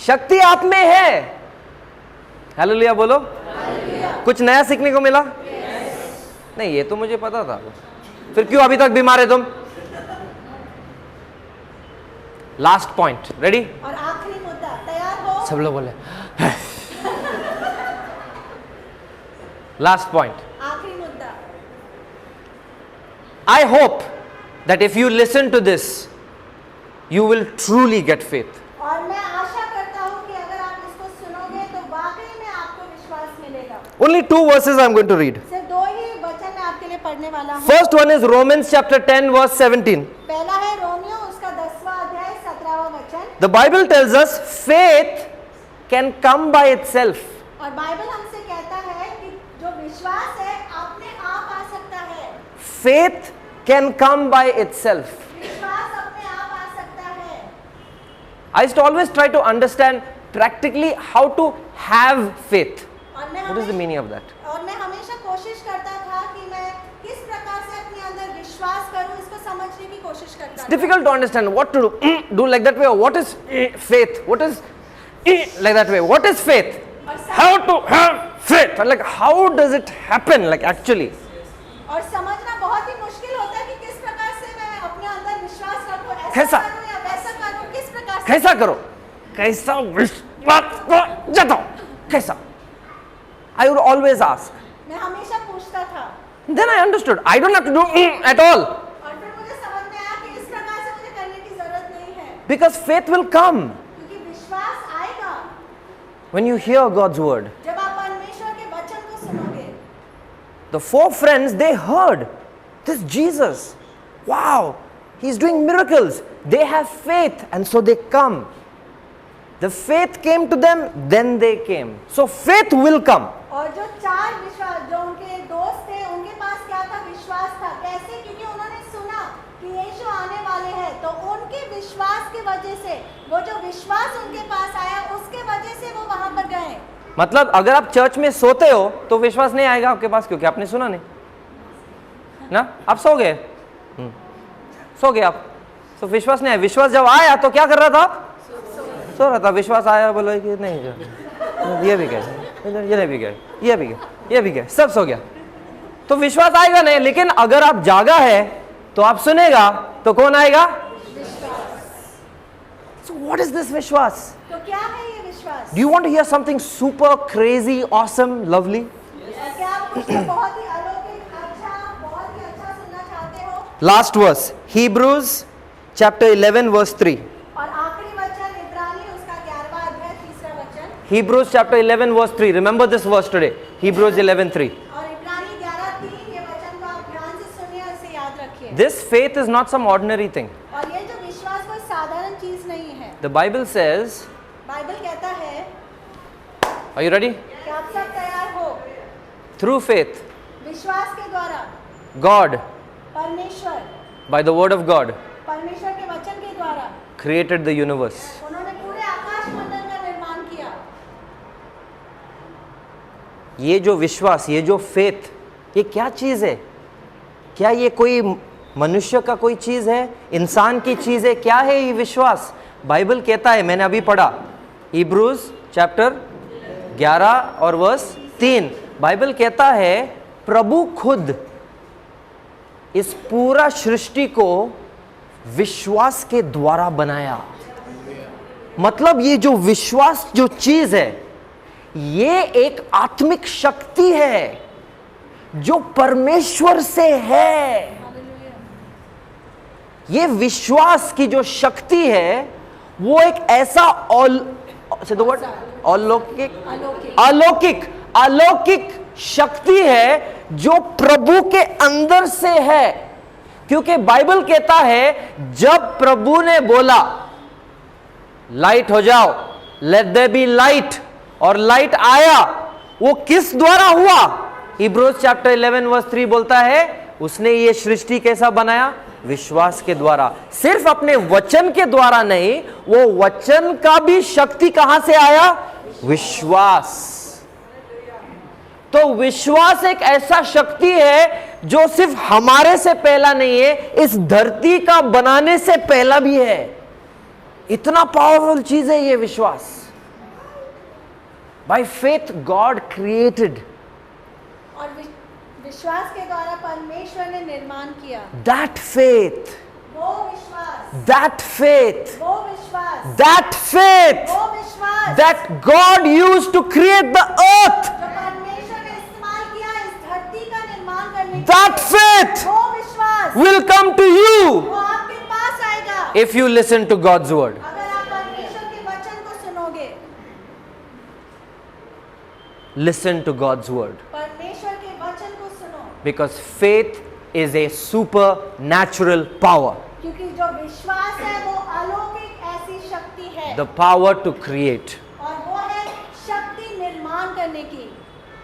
शक्ति आप में है। हालेलुया बोलो। कुछ नया सीखने को मिला? नहीं, ये तो मुझे पता था। फिर क्यों अभी तक बीमार है तुम? Last point, ready?
और आखिरी मुद्दा, तैयार हो?
सब लोग बोले लास्ट पॉइंट।
आखिरी मुद्दा,
I hope that if you listen to this, you will truly get faith.
और मैं आशा करता हूँ कि अगर आप इसको सुनोगे तो वाकई में आपको विश्वास मिलेगा।
Only 2 verses I'm going to read.
सिर्फ 2 ही वचन मैं आपके लिए पढ़ने वाला हूँ।
First one is Romans chapter 10 verse 17.
पहला है रोमियो उसका 10वां अध्याय 17वां वचन।
The Bible tells us faith can come by itself.
और बाइबल हमसे कहता है कि जो विश्वास है अपने आप आ सकता है।
Faith can come by itself.
विश्वास अपने आप आ सकता है।
I used to always try to understand practically how to have faith.
और मैं
What is the meaning of that?
और मैं हमेशा कोशिश करता था कि मैं किस प्रकार से अपने अंदर विश्वास करूं, इसको समझने की कोशिश करता
It's
था।
difficult to understand what to do. Do like that way, or what is faith? What is like that way? What is faith? How to have faith? Or like how does it happen? Like actually.
और समझना बहुत ही मुश्किल होता है कि किस प्रकार से मैं अपने अंदर विश्वास रखूं, ऐसा
कैसा?
करूं या वैसा करूं, किस प्रकार से।
कैसा करो? कैसा विश्वास को जताओ? कैसा? I would always ask.
मैं हमेशा पूछता था
Then I understood. I don't have to do at all.
और फिर मुझे समझ में आया कि इस प्रकार से मुझे करने की जरूरत नहीं है,
Because faith will come
क्योंकि विश्वास आएगा
when you hear God's word.
जब आप परमेश्वर के वचन को सुनोगे।
The 4 friends, they heard this Jesus. Wow, he's doing miracles. They have faith and so they come. The faith came to them, then they came. So faith will come.
और जो 4 विश्वास जो उनके दोस्त थे उनके पास क्या था? विश्वास था। कैसे? क्योंकि उन्होंने सुना कि यीशु आने वाले हैं, तो उनके विश्वास की वजह से वो जो विश्वास उनके पास आया उसके वजह से वो वहां पर गए।
मतलब अगर आप चर्च में सोते हो तो विश्वास नहीं आएगा आपके पास, क्योंकि आपने सुना नहीं ना। आप सो गए, सो गए आप, तो विश्वास नहीं आया। विश्वास जब आया तो क्या कर रहा था आप? सो रहा था। विश्वास आया, बोलो कि नहीं, ये भी गए, ये भी गए, ये भी गए, ये भी गए, सब सो गया, तो विश्वास आएगा नहीं। लेकिन अगर आप जागा है तो आप सुनेगा, तो कौन आएगा? So what is this विश्वास?
तो क्या है ये विश्वास?
Do you want to hear something super crazy, awesome, lovely?
क्या आप कुछ बहुत ही अलौकिक, अच्छा, बहुत ही अच्छा सुनना चाहते हो?
Last verse, Hebrews chapter 11 verse 3.
और आखिरी वचन इब्रानी उसका 11वां अध्याय 3रा वचन।
Hebrews chapter 11 verse 3. Remember this verse today. Hebrews 11:3.
और इब्रानी 11:3 ये वचन को आप ध्यान से सुनिए और इसे याद रखिए।
This faith is not some ordinary thing.
और ये जो विश्वास कोई साधारण चीज नहीं है।
The Bible says,
बाइबल कहता है,
are you ready?
कि आप सब तैयार हो?
Through faith,
विश्वास के द्वारा
God,
परमेश्वर,
by the word of God,
परमेश्वर के वचन के द्वारा
created the universe.
उन्होंने पूरे आकाश मंडल का निर्माण किया।
ये जो विश्वास, ये जो फेथ, ये क्या चीज है? क्या ये कोई मनुष्य का कोई चीज है? इंसान की चीज है? क्या है ये विश्वास? बाइबल कहता है, मैंने अभी पढ़ा, हिब्रूज चैप्टर 11 और वर्स 3, बाइबल कहता है प्रभु खुद इस पूरा सृष्टि को विश्वास के द्वारा बनाया। मतलब ये जो विश्वास जो चीज है, ये एक आत्मिक शक्ति है जो परमेश्वर से है। ये विश्वास की जो शक्ति है वो एक ऐसा अलौकिक शक्ति है जो प्रभु के अंदर से है। क्योंकि बाइबल कहता है जब प्रभु ने बोला लाइट हो जाओ, लेट देयर बी लाइट, और लाइट आया, वो किस द्वारा हुआ? हिब्रूज चैप्टर 11 वर्स 3 बोलता है उसने ये सृष्टि कैसा बनाया? विश्वास के द्वारा। सिर्फ अपने वचन के द्वारा नहीं, वो वचन का भी शक्ति कहां से आया? विश्वास। तो विश्वास एक ऐसा शक्ति है जो सिर्फ हमारे से पहला नहीं है, इस धरती का बनाने से पहला भी है। इतना पावरफुल चीज है ये विश्वास। बाय फेथ गॉड क्रिएटेड,
और विश्वास के द्वारा परमेश्वर ने निर्माण किया।
दैट फेथ,
वो विश्वास,
दैट फेथ,
वो विश्वास,
दैट फेथ
वो विश्वास
that God used to create the earth,
जो परमेश्वर ने इस्तेमाल किया इस धरती का निर्माण करने के लिए,
that faith
वो विश्वास
will come to you
वो आपके पास आएगा
if you listen to God's word.
अगर आप परमेश्वर के वचन को सुनोगे।
Listen to God's word,
परमेश्वर के वचन को सुनो,
because faith is a supernatural power,
क्योंकि जो विश्वास है वो अलौकिक ऐसी शक्ति है,
the power to create.
और वो है शक्ति निर्माण करने की।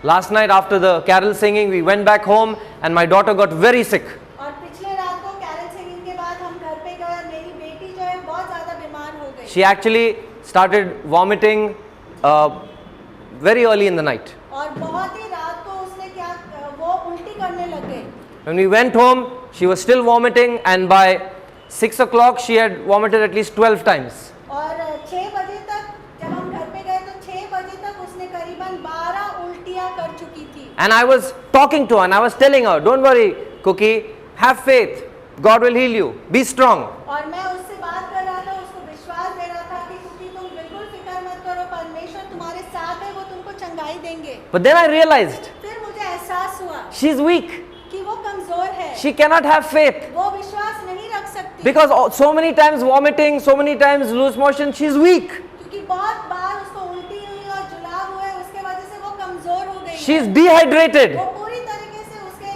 Last night after the carol singing, we went back home and my daughter got very sick.
और पिछले रात को कैरल सिंगिंग के बाद हम घर पे गए और मेरी बेटी जो है बहुत ज्यादा बीमार हो गई।
She actually started vomiting very early in the night.
और बहुत ही रात को उसने क्या वो उल्टी करने लग गई।
When we went home, she was still vomiting, and by 6 o'clock she had vomited at least 12 times.
और 6 बजे तक जब हम घर पे गए तो 6 बजे तक उसने करीबन 12 उल्टियां कर चुकी थी।
And I was talking to her and I was telling her, don't worry, Cookie, have faith. God will heal you. Be strong.
और मैं उससे बात कर रहा था, उसको विश्वास दे रहा था कि क्योंकि तुम बिल्कुल फिक्र मत करो, परमेश्वर तुम्हारे साथ है, वो तुमको चंगाई देंगे।
But then I realized
फिर मुझे एहसास हुआ
she's weak.
कि वो कमजोर है,
She cannot have faith.
वो विश्वास नहीं रख सकती,
Because so many times vomiting, so many times loose motion, she's weak.
क्योंकि बहुत बार उसको उल्टी हुई और जुलाब हुए, उसके वजह से वो कमजोर हो गई
She's
है।
dehydrated.
वो पूरी तरीके से उसके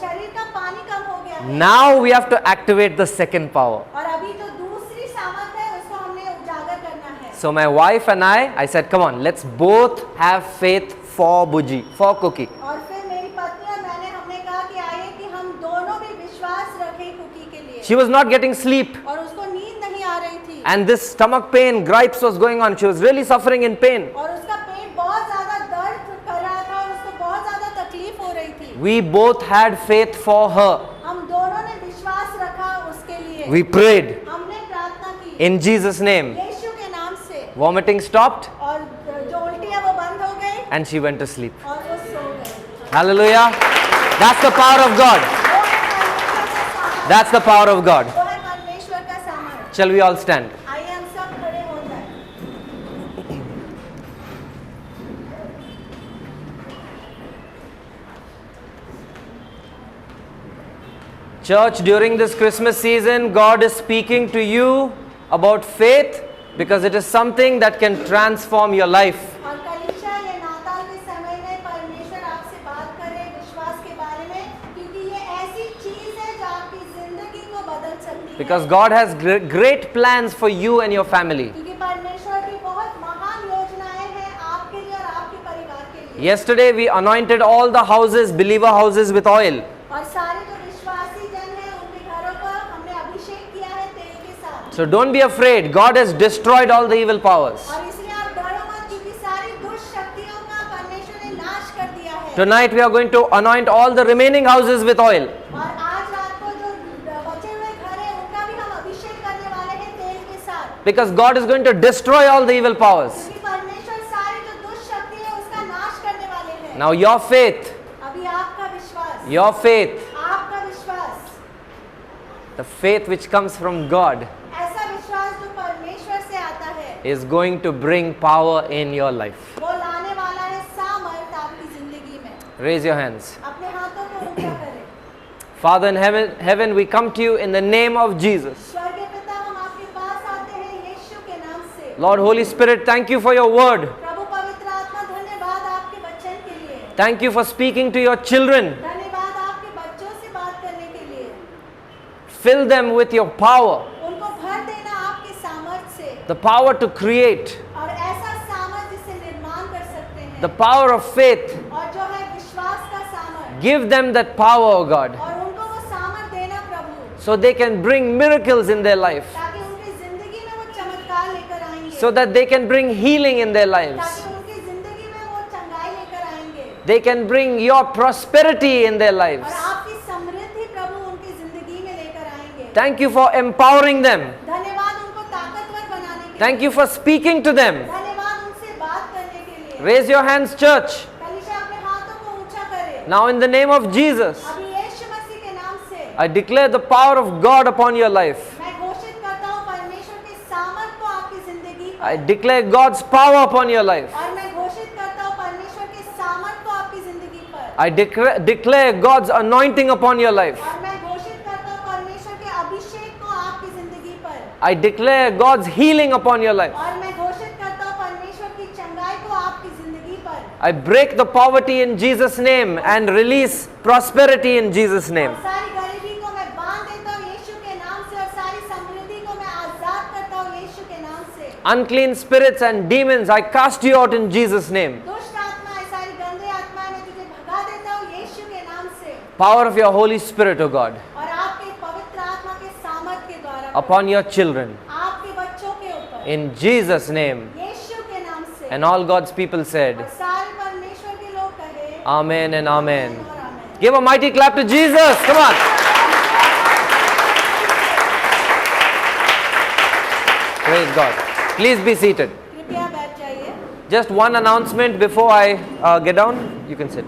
शरीर का पानी कम हो गया है।
Now we have to activate the second power.
और अभी जो दूसरी सामर्थ है उसको हमने उजागर करना है।
So my wife and I said, come on, let's both have faith for Buji, for Cookie.
और फिर मेरी पत्नी और हमने कहा कि आइए कि हम दोनों भी विश्वास रखें कुकी के लिए।
She was not getting sleep.
और उसको नींद नहीं आ रही थी।
And this stomach pain, gripes was going on. She was really suffering in pain.
और उसका पेट बहुत ज्यादा दर्द कर रहा था और उसको बहुत ज्यादा तकलीफ हो रही थी।
We both had faith for her.
हम दोनों ने विश्वास रखा उसके लिए।
We prayed
हमने प्रार्थना की
in Jesus' name.
यीशु के नाम से।
Vomiting stopped
और जो उल्टियां वो बंद हो गई
and she went to sleep.
और वो सो गई।
Hallelujah. That's the power of God. That's the power of God.
वो है परमेश्वर का सामर्थ।
Shall we all stand?
आइए हम सब खड़े हो जाएं।
Church, during this Christmas season, God is speaking to you about faith because it is something that can transform your life.
और कलीसिया ये नाताल के समय में परमेश्वर आपसे बात करे विश्वास के बारे में, क्योंकि ये ऐसी चीज है जो आपकी जिंदगी को बदल सकती है।
Because God has great plans for you and your family.
क्योंकि परमेश्वर की बहुत महान योजनाएं हैं आपके लिए और आपके परिवार के लिए।
Yesterday we anointed all the houses, believer houses, with oil.
और सारे जो विश्वासी जन हैं उनके घरों पर हमने अभिषेक किया है तेल के साथ।
So don't be afraid. God has destroyed all the evil powers.
और इसलिए आप डरो मत, क्योंकि सारी दुष्ट शक्तियों का परमेश्वर ने नाश कर दिया है।
Tonight we are going to anoint all the remaining houses with oil.
और आज रात को जो बचे हुए घर हैं उनका भी हम अभिषेक करने वाले हैं तेल के साथ।
Because God is going to destroy all the evil powers.
क्योंकि परमेश्वर सारी जो दुष्ट शक्ति है उसका नाश करने वाले हैं।
Now your faith,
अभी आपका विश्वास,
your faith
आपका विश्वास
the faith which comes from God
ऐसा विश्वास जो परमेश्वर से आता है
is going to bring power in your life.
वो लाने वाला है सामर्थ आपकी जिंदगी में।
Raise your hands.
अपने हाथों को ऊंचा करें।
Father in heaven, we come to you in the name of Jesus.
स्वर्गीय पिता, हम आपके पास आते हैं यीशु के नाम से।
Lord Holy Spirit, thank you for your word.
प्रभु पवित्र आत्मा, धन्यवाद आपके वचन के लिए।
Thank you for speaking to your children.
धन्यवाद आपके बच्चों से बात करने के लिए।
Fill them with your power,
उनको भर देना आपके सामर्थ से,
the power to create,
और ऐसा सामर्थ जिससे निर्माण कर सकते हैं,
the power of faith.
और जो है विश्वास का सामर्थ,
Give them that power, O God,
और उनको वो सामर्थ देना प्रभु,
so they can bring miracles in their life,
ताकि उनकी जिंदगी में वो चमत्कार लेकर आएंगे,
so that they can bring healing in their lives.
ताकि उनकी जिंदगी में वो चंगाई लेकर आएंगे,
They can bring your prosperity in their
और
lives.
आपकी समृद्धि प्रभु उनकी जिंदगी में लेकर आएंगे।
Thank you for empowering them.
धन्यवाद उनको ताकतवर बनाने के
Thank
लिए।
you for speaking to them.
धन्यवाद उनसे बात करने के लिए।
Raise your hands, church.
कलीसिया अपने हाथों को ऊंचा करे।
Now, in the name of Jesus,
अभी यीशु मसीह के नाम से
I declare the power of God upon your life.
मैं घोषित करता हूँ परमेश्वर के सामर्थ को आपकी जिंदगी पर,
I declare God's power upon your life.
और मैं घोषित करता हूँ परमेश्वर के सामर्थ को आपकी जिंदगी पर,
I declare God's anointing upon your life.
और मैं घोषित करता हूँ परमेश्वर के अभिषेक को आपकी जिंदगी पर,
I declare God's healing upon your life.
और मैं घोषित करता हूँ परमेश्वर की चंगाई को आपकी जिंदगी पर,
I break the poverty in Jesus' name and release prosperity in Jesus' name.
और सारी गरीबी को मैं बांध देता हूँ यीशु के नाम से, और सारी समृद्धि को मैं आजाद करता हूँ यीशु के नाम से।
Unclean spirits and demons, I cast you out in Jesus' name.
दुष्ट आत्माएं, सारी गंदे आत्माएं मैं तुझे भगा देता हूँ यीशु के नाम से,
Power of your Holy Spirit, O God,
और आपके पवित्र आत्मा के सामर्थ के द्वारा
upon your children.
आपके बच्चों के ऊपर,
In Jesus' name.
यीशु के नाम से।
And all God's people
और
said,
सारे परमेश्वर के लोग कहे
Amen and Amen.
और आमीन।
Give a mighty clap to Jesus. Come on. Praise God. Please be seated.
कृपया बैठ जाइए।
Just one announcement before I get down. You can sit.